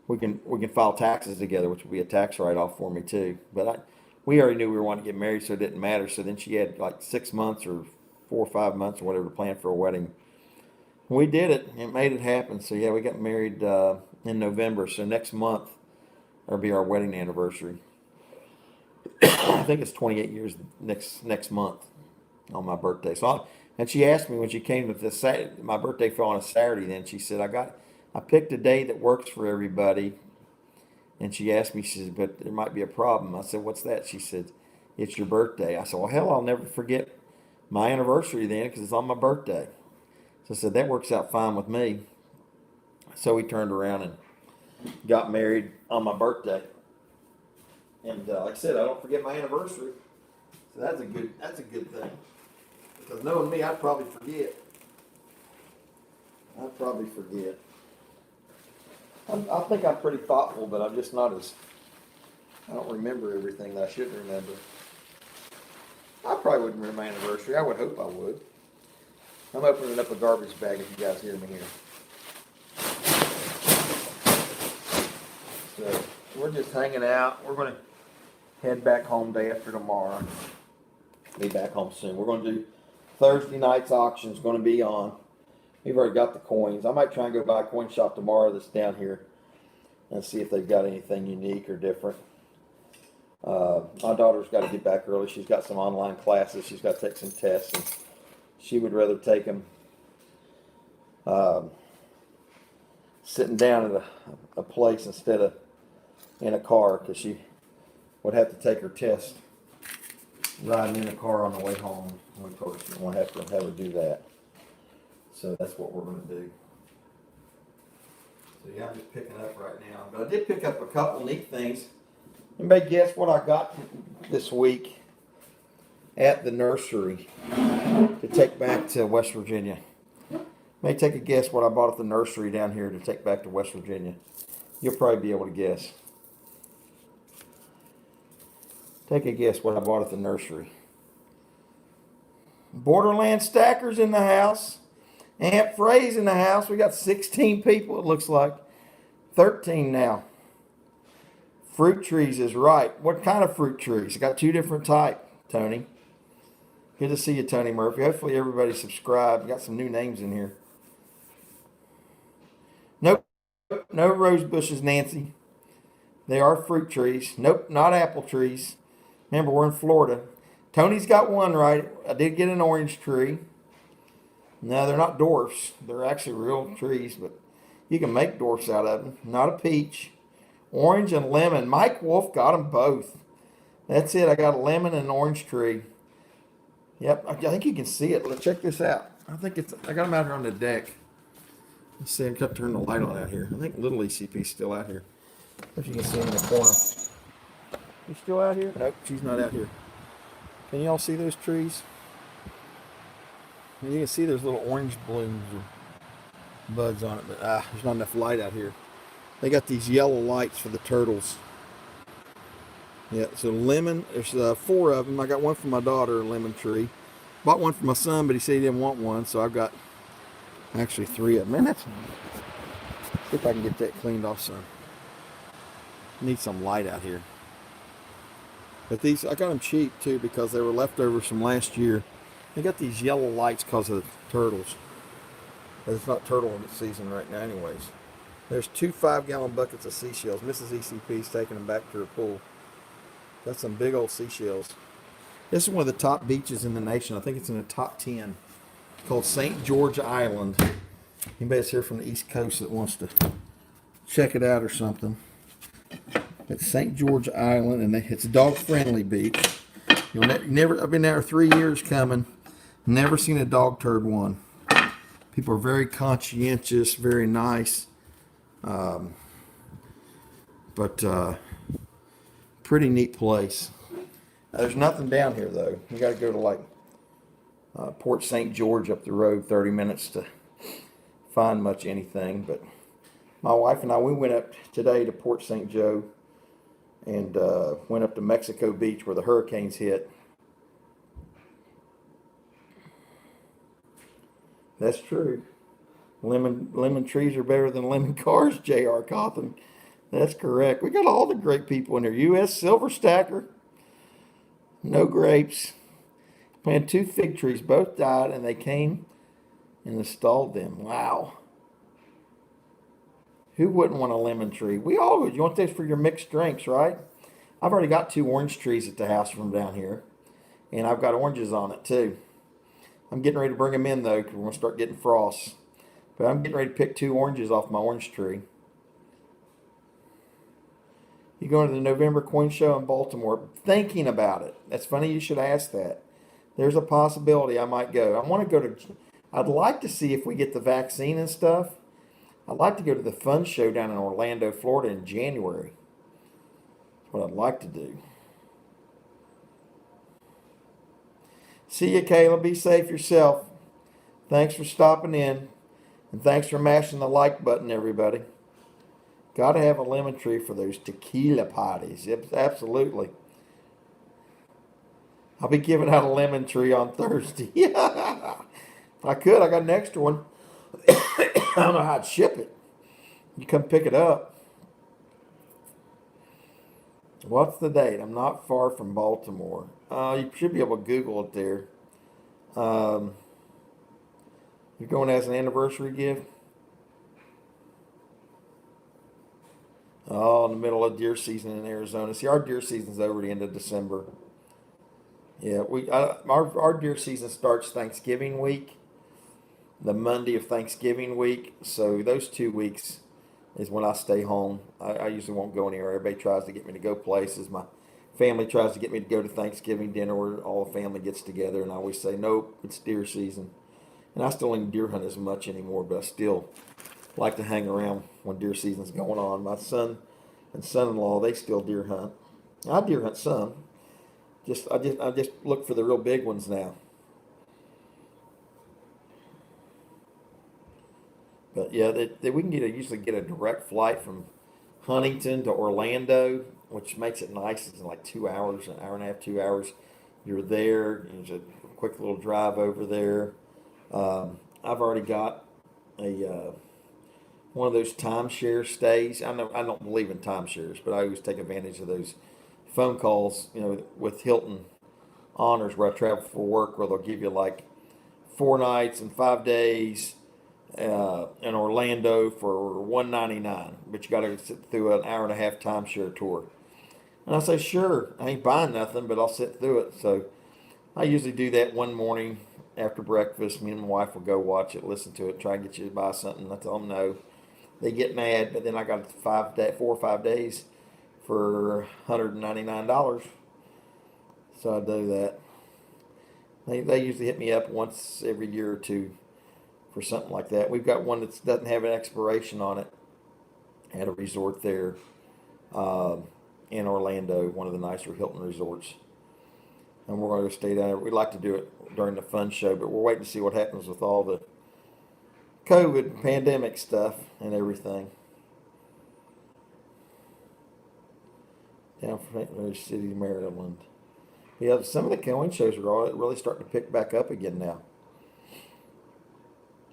we can file taxes together, which will be a tax write-off for me too." But we already knew we were wanting to get married, so it didn't matter. So then she had like 6 months or 4 or 5 months or whatever to plan for a wedding. We did it. It made it happen. So yeah, we got married in November. So next month will be our wedding anniversary. I think it's 28 years next month on my birthday. And she asked me when she came with this. My birthday fell on a Saturday. Then she said, I picked a day that works for everybody. And she asked me, she said, "But there might be a problem." I said, "What's that?" She said, "It's your birthday." I said, "Well, hell, I'll never forget my anniversary then because it's on my birthday." So I said, "That works out fine with me." So we turned around and got married on my birthday. And like I said, I don't forget my anniversary. So that's a good thing. Because knowing me, I'd probably forget. I think I'm pretty thoughtful, but I'm just not I don't remember everything that I should remember. I probably wouldn't remember my anniversary. I would hope I would. I'm opening up a garbage bag if you guys hear me here. So we're just hanging out. We're going to head back home day after tomorrow. Be back home soon. We're going to do Thursday night's auction. Is going to be on. We've already got the coins. I might try and go by a coin shop tomorrow that's down here and see if they've got anything unique or different. My daughter's got to get back early. She's got some online classes. She's got to take some tests, and she would rather take them sitting down at a place instead of in a car, because she would have to take her test riding in a car on the way home. We told her she didn't want to have her do that. So that's what we're going to do. So yeah, I'm just picking up right now. But I did pick up a couple neat things. Anybody guess what I got this week at the nursery to take back to West Virginia? May take a guess what I bought at the nursery down here to take back to West Virginia. You'll probably be able to guess. Take a guess what I bought at the nursery. Borderland stackers in the house. Aunt Frey's in the house. We got 16 people, it looks like. 13 now. Fruit trees is right. What kind of fruit trees? I got 2 different types, Tony. Good to see you, Tony Murphy. Hopefully everybody subscribed. Got some new names in here. Nope, no rose bushes, Nancy. They are fruit trees. Nope, not apple trees. Remember, we're in Florida. Tony's got one right. I did get an orange tree. No, they're not dwarfs. They're actually real trees, but you can make dwarfs out of them. Not a peach. Orange and lemon. Mike Wolf got them both. That's it. I got a lemon and an orange tree. Yep, I think you can see it. Let's check this out. I got them out here on the deck. Let's see, I've got to turn the light on out here. I think little ECP's still out here. If you can see in the corner. You still out here? Nope, she's not out here. Can y'all see those trees? And you can see there's little orange blooms or buds on it, but there's not enough light out here. They got these yellow lights for the turtles. Yeah, so lemon, there's 4 of them. I got one for my daughter, a lemon tree. Bought one for my son, but he said he didn't want one, so I've got actually 3 of them. Man, that's, see if I can get that cleaned off some. Need some light out here. But these, I got them cheap too because they were leftovers from last year. They got these yellow lights because of the turtles. But it's not turtle season right now anyways. There's 2 5-gallon buckets of seashells. Mrs. ECP's taking them back to her pool. Got some big old seashells. This is one of the top beaches in the nation. I think it's in the top 10. It's called St. George Island. Anybody that's here from the East Coast that wants to check it out or something. It's St. George Island, and it's a dog-friendly beach. You'll never. I've been there 3 years coming. Never seen a dog turd one. People are very conscientious, very nice. But pretty neat place. There's nothing down here though. You got to go to like Port St. George up the road, 30 minutes to find much anything. But my wife and I, we went up today to Port St. Joe and went up to Mexico Beach where the hurricanes hit. That's true. Lemon trees are better than lemon cars, J.R. Cawthon. That's correct. We got all the great people in here. U.S. Silver Stacker. No grapes. Planted 2 fig trees. Both died, and they came and installed them. Wow. Who wouldn't want a lemon tree? We all would. You want this for your mixed drinks, right? I've already got 2 orange trees at the house from down here. And I've got oranges on it, too. I'm getting ready to bring them in, though, because we're going to start getting frost. But I'm getting ready to pick 2 oranges off my orange tree. You going to the November Coin Show in Baltimore? Thinking about it. That's funny you should ask that. There's a possibility I might go. I want to go to, I'd like to see if we get the vaccine and stuff. I'd like to go to the fun show down in Orlando, Florida in January. That's what I'd like to do. See you, Kayla. Be safe yourself. Thanks for stopping in. And thanks for mashing the like button, everybody. Got to have a lemon tree for those tequila parties. Yep, absolutely. I'll be giving out a lemon tree on Thursday. Yeah, I could. I got an extra one. I don't know how to ship it. You come pick it up. What's the date? I'm not far from Baltimore. You should be able to Google it there. You're going as an anniversary gift? Oh, in the middle of deer season in Arizona. See, our deer season's over the end of December. Yeah, our deer season starts Thanksgiving week, the Monday of Thanksgiving week. So those 2 weeks is when I stay home. I usually won't go anywhere. Everybody tries to get me to go places. My family tries to get me to go to Thanksgiving dinner where all the family gets together, and I always say, nope, it's deer season. And I still don't deer hunt as much anymore, but I still like to hang around when deer season's going on. My son and son-in-law, they still deer hunt. I deer hunt some. I just look for the real big ones now. But yeah, we can usually get a direct flight from Huntington to Orlando, which makes it nice. It's like 2 hours, an hour and a half, 2 hours. You're there. There's a quick little drive over there. I've already got a one of those timeshare stays. I don't believe in timeshares, but I always take advantage of those phone calls, with Hilton honors where I travel for work, where they'll give you like 4 nights and 5 days in Orlando for $199, but you got to sit through an hour and a half timeshare tour. And I say, sure, I ain't buying nothing, but I'll sit through it. So I usually do that one morning after breakfast. Me and my wife will go watch it, listen to it, try and get you to buy something. I tell them no. They get mad, but then I got 4 or 5 days for $199. So I do that. They usually hit me up once every year or two for something like that. We've got one that doesn't have an expiration on it at a resort there in Orlando, one of the nicer Hilton resorts. And we're going to stay down there. We'd like to do it during the fun show, but we're waiting to see what happens with all the COVID pandemic stuff and everything. Down from St. Louis City, Maryland. Yeah, some of the coin shows are all really starting to pick back up again now.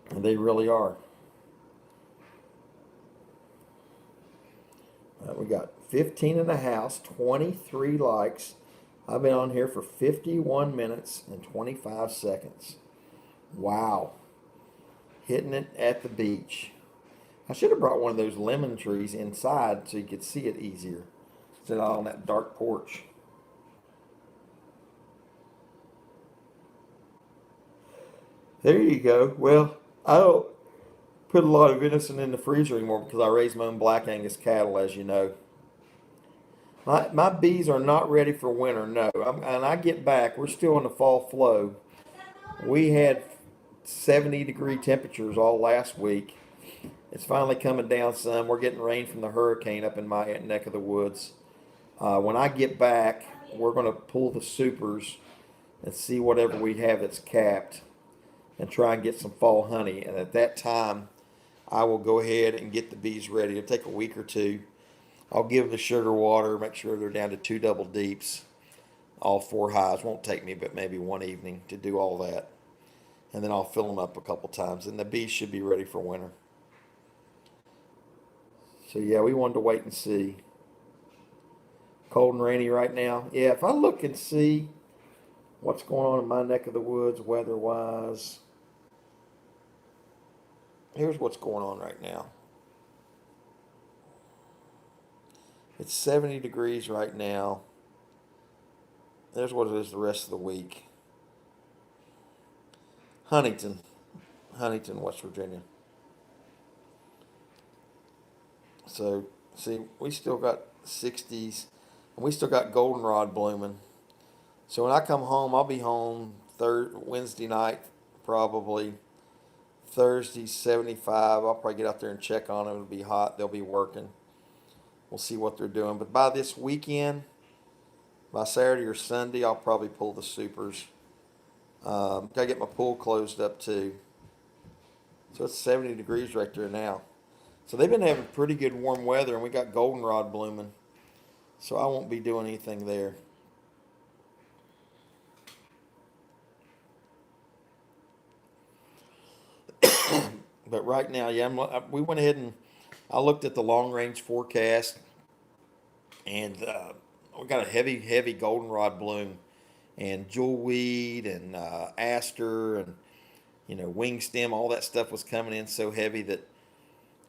And they really are. We got 15 in the house, 23 likes. I've been on here for 51 minutes and 25 seconds. Wow. Hitting it at the beach. I should have brought one of those lemon trees inside so you could see it easier instead of on that dark porch. There you go. Well, I don't put a lot of venison in the freezer anymore because I raise my own Black Angus cattle, as you know. My bees are not ready for winter, no. And I get back, we're still in the fall flow. We had 70-degree temperatures all last week. It's finally coming down some. We're getting rain from the hurricane up in my neck of the woods. When I get back, we're going to pull the supers and see whatever we have that's capped and try and get some fall honey. And at that time, I will go ahead and get the bees ready. It'll take a week or two. I'll give them the sugar water, make sure they're down to 2 double deeps, all 4 hives. Won't take me but maybe one evening to do all that. And then I'll fill them up a couple times. And the bees should be ready for winter. So yeah, we wanted to wait and see. Cold and rainy right now. Yeah, if I look and see what's going on in my neck of the woods weather-wise, here's what's going on right now. It's 70 degrees right now. There's what it is the rest of the week. Huntington, West Virginia. So, see, we still got 60s, and we still got goldenrod blooming. So when I come home, I'll be home Wednesday night, probably. Thursday, 75. I'll probably get out there and check on them. It'll be hot. They'll be working. We'll see what they're doing. But by this weekend, by Saturday or Sunday, I'll probably pull the supers. Gotta get my pool closed up too. So it's 70 degrees right there now. So they've been having pretty good warm weather, and we got goldenrod blooming. So I won't be doing anything there. But right now, yeah, we went ahead and I looked at the long range forecast, and we got a heavy goldenrod bloom, and jewelweed and aster and wing stem, all that stuff was coming in so heavy that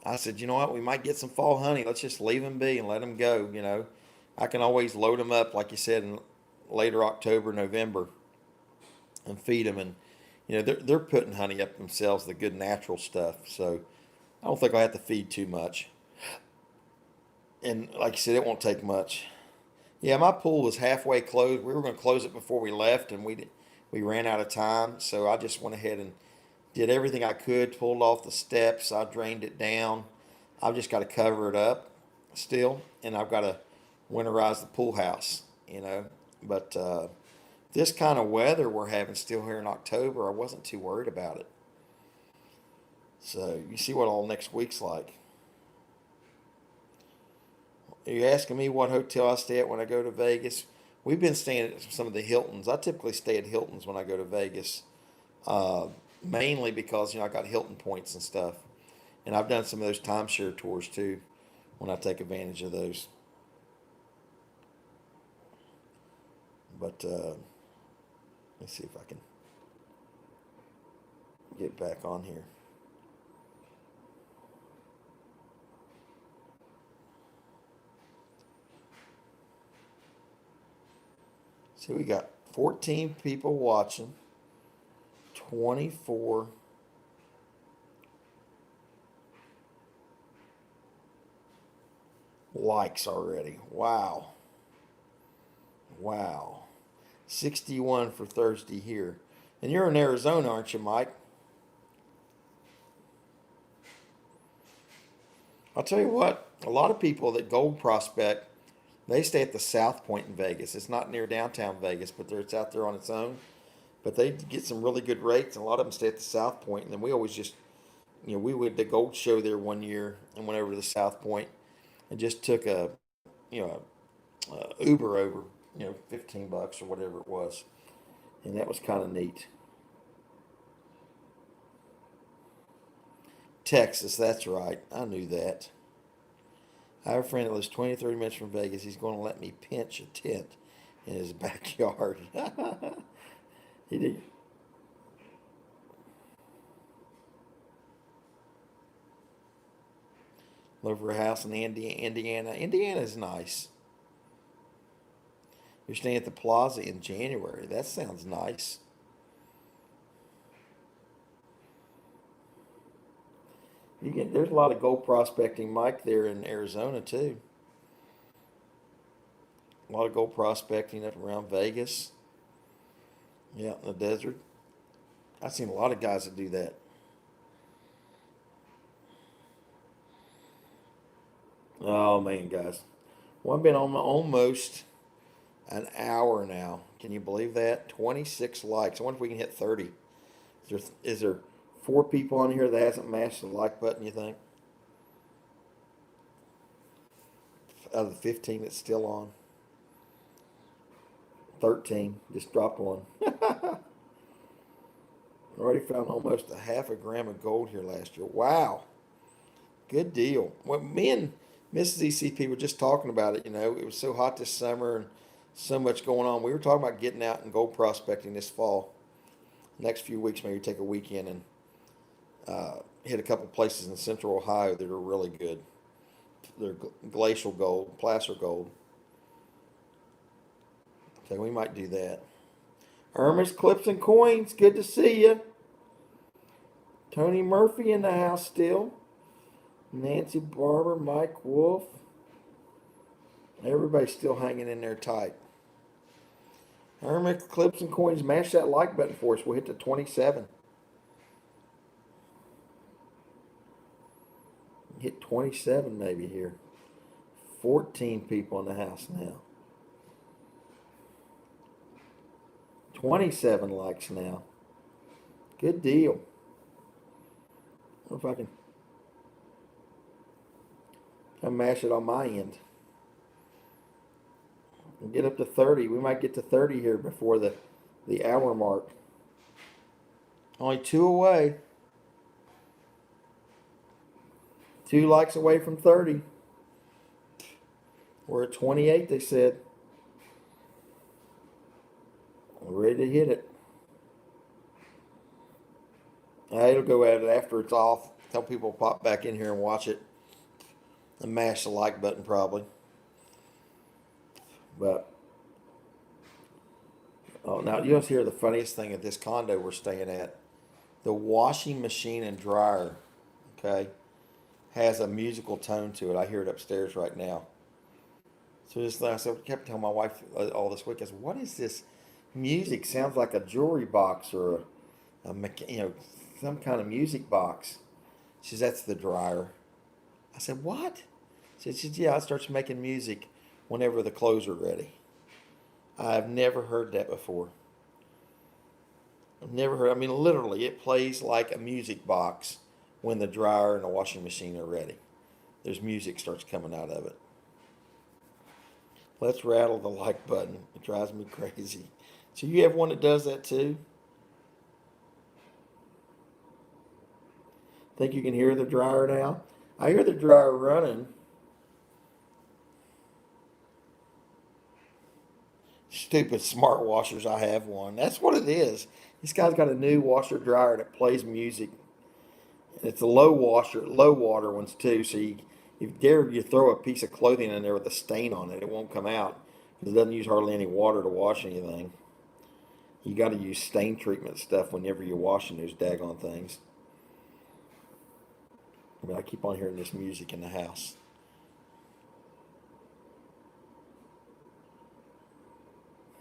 I said, you know what, we might get some fall honey. Let's just leave them be and let them go. I can always load them up, like you said, in later October, November, and feed them. And they're putting honey up themselves, the good natural stuff. So I don't think I'll have to feed too much. And like you said, it won't take much. Yeah, my pool was halfway closed. We were going to close it before we left, and we ran out of time. So I just went ahead and did everything I could, pulled off the steps. I drained it down. I've just got to cover it up still, and I've got to winterize the pool house, But this kind of weather we're having still here in October, I wasn't too worried about it. So you see what all next week's like. Are you asking me what hotel I stay at when I go to Vegas? We've been staying at some of the Hiltons. I typically stay at Hiltons when I go to Vegas, mainly because I got Hilton points and stuff, and I've done some of those timeshare tours too, when I take advantage of those. But Let's see if I can get back on here. See, we got 14 people watching, 24 likes already. Wow. Wow. 61 for Thursday here. And you're in Arizona, aren't you, Mike? I'll tell you what, a lot of people that gold prospect, they stay at the South Point in Vegas. It's not near downtown Vegas, but it's out there on its own. But they get some really good rates, and a lot of them stay at the South Point. And then we always just, we went to the gold show there one year and went over to the South Point and just took you know, Uber over, $15 or whatever it was. And that was kind of neat. Texas, that's right. I knew that. I have a friend that lives 20 30 minutes from Vegas. He's going to let me pinch a tent in his backyard. He did. Look for a house in Indiana. Indiana is nice. You're staying at the Plaza in January. That sounds nice. There's a lot of gold prospecting, Mike, there in Arizona too. A lot of gold prospecting up around Vegas. Yeah, in the desert. I've seen a lot of guys that do that. Oh man, guys. Well, I've been on almost an hour now. Can you believe that? 26 likes. I wonder if we can hit 30. Is there 4 people on here that hasn't mashed the like button, you think? Out of the 15 that's still on. 13. Just dropped one. Already found almost a half a gram of gold here last year. Wow. Good deal. Well, me and Mrs. ECP were just talking about it. It was so hot this summer and so much going on. We were talking about getting out and gold prospecting this fall. Next few weeks, maybe take a weekend and hit a couple places in central Ohio that are really good. They're glacial gold, placer gold. So we might do that. Hermes Clips and Coins, good to see you. Tony Murphy in the house still. Nancy Barber, Mike Wolf. Everybody's still hanging in there tight. Hermes Clips and Coins, mash that like button for us. We'll hit to 27. Hit 27 maybe here. 14 people in the house now. 27 likes now. Good deal. I wonder if I can mash it on my end. And get up to 30. We might get to 30 here before the hour mark. Only 2 away. 2 likes away from 30. We're at 28, they said. We're ready to hit it. It'll go at it after it's off. Tell people to pop back in here and watch it. And mash the like button probably. But now you just hear the funniest thing at this condo we're staying at. The washing machine and dryer, okay, has a musical tone to it. I hear it upstairs right now. So I kept telling my wife all this week, I said, what is this music? Sounds like a jewelry box or some kind of music box. She says, that's the dryer. I said, what? She said, yeah, it starts making music whenever the clothes are ready. I've never heard that before. I've never heard, literally, it plays like a music box when the dryer and the washing machine are ready. There's music starts coming out of it. Let's rattle the like button. It drives me crazy. So you have one that does that too? Think you can hear the dryer now? I hear the dryer running. stupid smart washers. I have one. That's what it is. This guy's got a new washer dryer that plays music. And it's a low water ones too. So if dare you throw a piece of clothing in there with a stain on it, it won't come out because it doesn't use hardly any water to wash anything. You got to use stain treatment stuff whenever you're washing those daggone things. I mean, I keep on hearing this music in the house.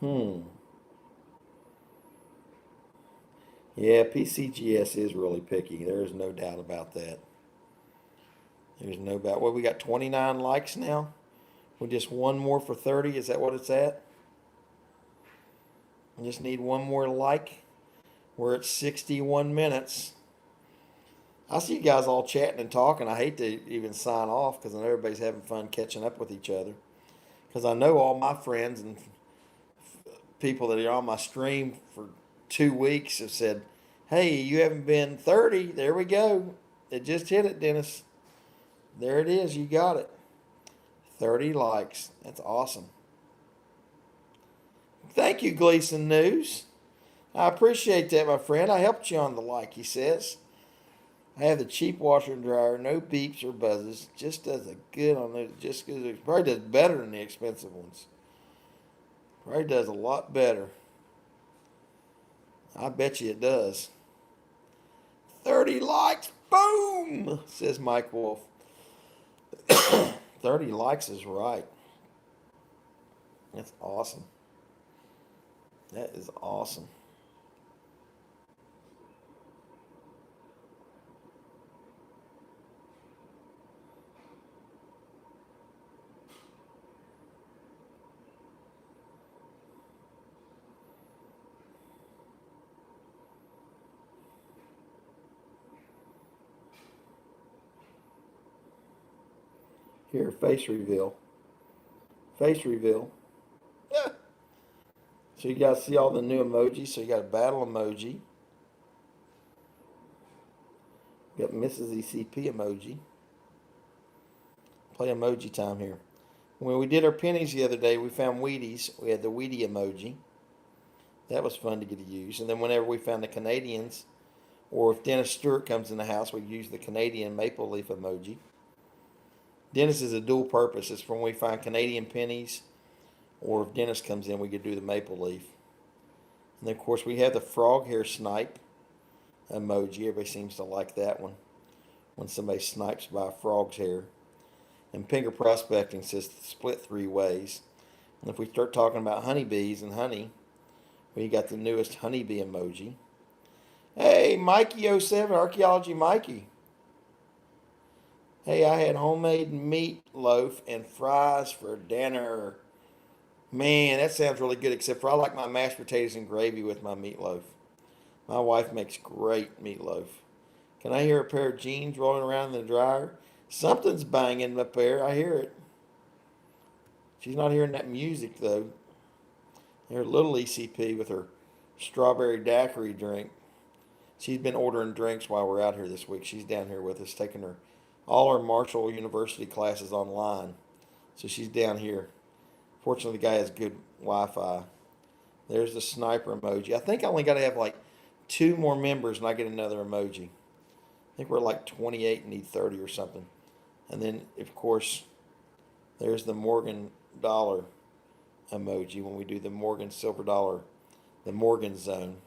Hmm. Yeah, PCGS is really picky. There is no doubt about that. There's no doubt. Well, we got 29 likes now. We just one more for 30. Is that what it's at? We just need one more like. We're at 61 minutes. I see you guys all chatting and talking. I hate to even sign off because I know everybody's having fun catching up with each other. Because I know all my friends and people that are on my stream for 2 weeks have said, hey, you haven't been 30. There we go. It just hit it, Dennis. There it is. You got it. 30 likes. That's awesome. Thank you, Gleason News. I appreciate that, my friend. I helped you on the like, he says. I have the cheap washer and dryer, no beeps or buzzes. Just does a good on those. Just because it probably does better than the expensive ones. Probably does a lot better. I bet you it does. 30 likes. Boom, says Mike Wolf. 30 likes is right. That's awesome. That is awesome. Here, face reveal. Face reveal. Yeah. So you guys see all the new emojis. So you got a battle emoji. You got Mrs. ECP emoji. Play emoji time here. When we did our pennies the other day, we found Wheaties. We had the Wheatie emoji. That was fun to get to use. And then whenever we found the Canadians, or if Dennis Stewart comes in the house, we use the Canadian maple leaf emoji. Dennis is a dual purpose. It's when we find Canadian pennies, or if Dennis comes in, we could do the maple leaf. And then, of course, we have the frog hair snipe emoji. Everybody seems to like that one when somebody snipes by a frog's hair. And Pinker Prospecting says split 3 ways. And if we start talking about honeybees and honey, we got the newest honeybee emoji. Hey, Mikey07, Archaeology Mikey. Hey, I had homemade meatloaf and fries for dinner. Man, that sounds really good, except for I like my mashed potatoes and gravy with my meatloaf. My wife makes great meatloaf. Can I hear a pair of jeans rolling around in the dryer? Something's banging up there. I hear it. She's not hearing that music, though. Her little ECP with her strawberry daiquiri drink. She's been ordering drinks while we're out here this week. She's down here with us, taking all her Marshall University classes online. So she's down here. Fortunately, the guy has good Wi-Fi. There's the sniper emoji. I think I only got to have like 2 more members and I get another emoji. I think we're like 28 and need 30 or something. And then, of course, there's the Morgan dollar emoji when we do the Morgan silver dollar, the Morgan zone.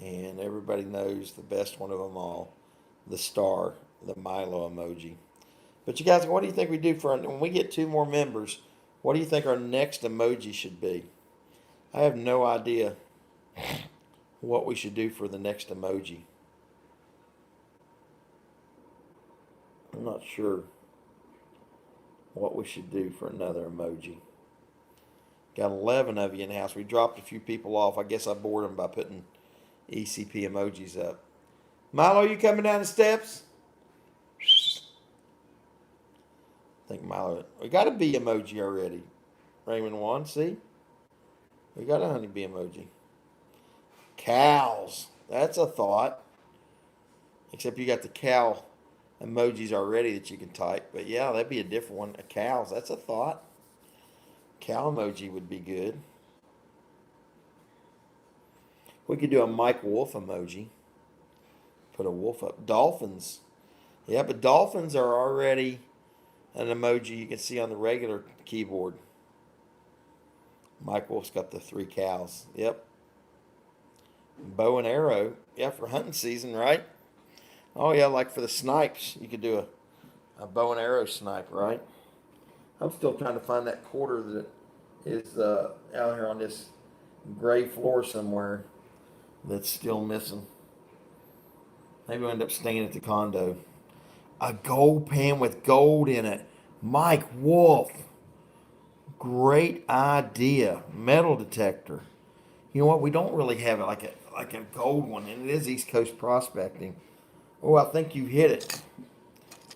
And everybody knows the best one of them all, the star, the Milo emoji. But you guys, what do you think we do when we get 2 more members? What do you think our next emoji should be? I have no idea what we should do for the next emoji. I'm not sure what we should do for another emoji. Got 11 of you in the house. We dropped a few people off. I guess I bored them by putting ECP emojis up. Milo, you coming down the steps? I think Milo. We got a bee emoji already. Raymond 1, see? We got a honeybee emoji. Cows. That's a thought. Except you got the cow emojis already that you can type. But yeah, that'd be a different one. A cows. That's a thought. cow emoji would be good. We could do a Mike Wolf emoji. Put a wolf up. Dolphins. Yeah, but dolphins are already an emoji you can see on the regular keyboard. Mike Wolf's got the 3 cows. Yep. Bow and arrow. Yeah, for hunting season, right? Oh, yeah, like for the snipes. You could do a bow and arrow snipe, right? I'm still trying to find that quarter that is out here on this gray floor somewhere that's still missing. Maybe we'll end up staying at the condo. A gold pan with gold in it. Mike Wolf. Great idea. Metal detector. You know what? We don't really have it like a gold one, and it is East Coast prospecting. Oh, I think you hit it.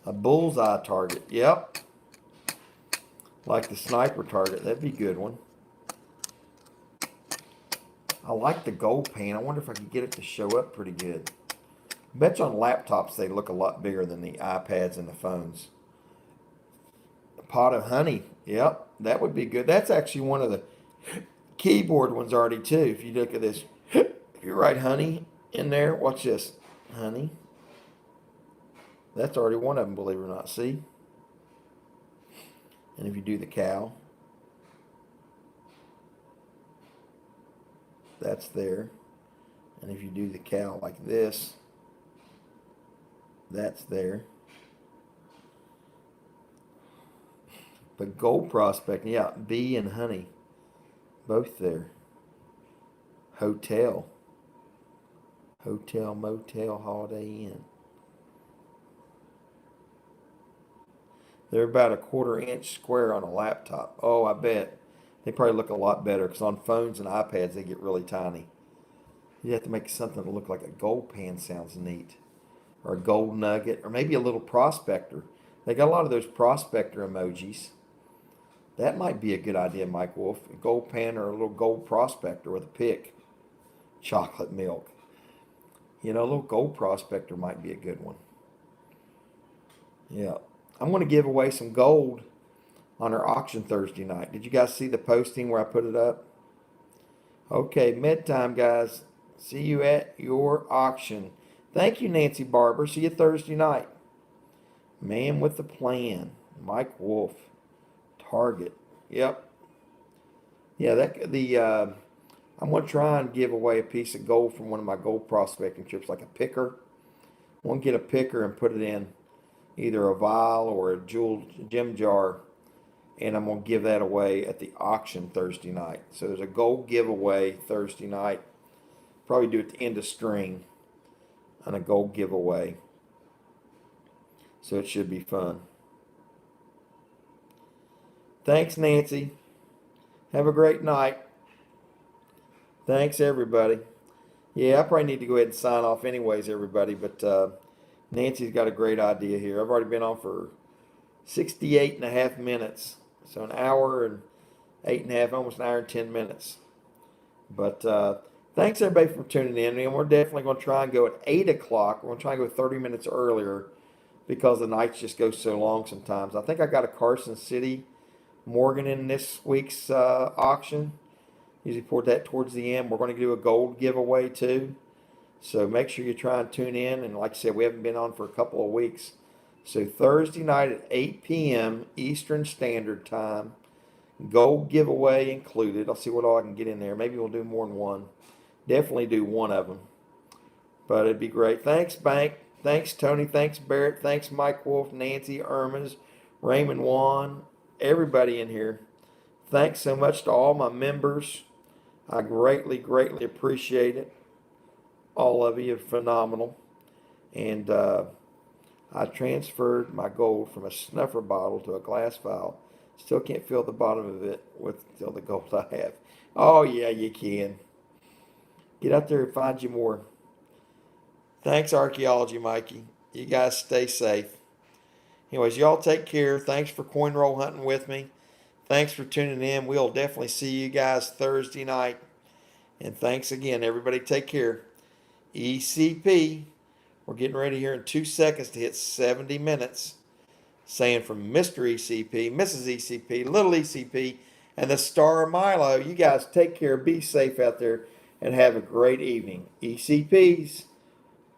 A bullseye target. Yep. Like the sniper target. That'd be a good one. I like the gold pan. I wonder if I could get it to show up pretty good. I bet you on laptops they look a lot bigger than the iPads and the phones. A pot of honey. Yep, that would be good. That's actually one of the keyboard ones already too. If you look at this, if you write honey in there, watch this. Honey. That's already one of them, believe it or not. See? And if you do the cow, that's there. And if you do the cow like this, that's there. But gold prospecting, yeah, bee and honey, both there. Hotel. Hotel, motel, Holiday Inn. They're about a 1/4 inch square on a laptop. Oh, I bet. They probably look a lot better because on phones and iPads they get really tiny. You have to make something to look like a gold pan. Sounds neat. Or a gold nugget. Or maybe a little prospector. They got a lot of those prospector emojis. That might be a good idea, Mike Wolf. A gold pan or a little gold prospector with a pick. Chocolate milk. You know, a little gold prospector might be a good one. Yeah. I'm going to give away some gold on our auction Thursday night. Did you guys see the posting where I put it up? Okay, midtime, guys. See you at your auction. Thank you, Nancy Barber. See you Thursday night. Man with the plan. Mike Wolf. Target. Yep. Yeah, I'm going to try and give away a piece of gold from one of my gold prospecting trips, like a picker. I'm going to get a picker and put it in either a vial or a jeweled gem jar, and I'm going to give that away at the auction Thursday night. So there's a gold giveaway Thursday night. Probably do it at the end of string on a gold giveaway. So it should be fun. Thanks, Nancy. Have a great night. Thanks, everybody. Yeah, I probably need to go ahead and sign off anyways, everybody, but Nancy's got a great idea here. I've already been on for 68.5 minutes. So an hour and 8.5, almost an hour and 10 minutes. But thanks, everybody, for tuning in. And we're definitely going to try and go at 8 o'clock. We're going to try and go 30 minutes earlier because the nights just go so long sometimes. I think I got a Carson City Morgan in this week's auction. Usually put that towards the end. We're going to do a gold giveaway too. So make sure you try and tune in. And like I said, we haven't been on for a couple of weeks. So Thursday night at 8 p.m. Eastern Standard Time. Gold giveaway included. I'll see what all I can get in there. Maybe we'll do more than one. Definitely do one of them. But it'd be great. Thanks, Bank. Thanks, Tony. Thanks, Barrett. Thanks, Mike Wolf, Nancy, Irmas, Raymond Wan, everybody in here. Thanks so much to all my members. I greatly, greatly appreciate it. All of you are phenomenal. And I transferred my gold from a snuffer bottle to a glass vial. Still can't fill the bottom of it with all the gold I have. Oh, yeah, you can. Get out there and find you more. Thanks, Archaeology Mikey. You guys stay safe. Anyways, y'all take care. Thanks for coin roll hunting with me. Thanks for tuning in. We'll definitely see you guys Thursday night. And thanks again, everybody. Take care. ECP. We're getting ready here in 2 seconds to hit 70 minutes. Saying from Mr. ECP, Mrs. ECP, Little ECP, and the star of Milo. You guys take care, be safe out there, and have a great evening. ECPs,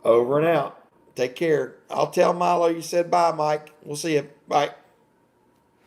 over and out. Take care. I'll tell Milo you said bye, Mike. We'll see you. Bye.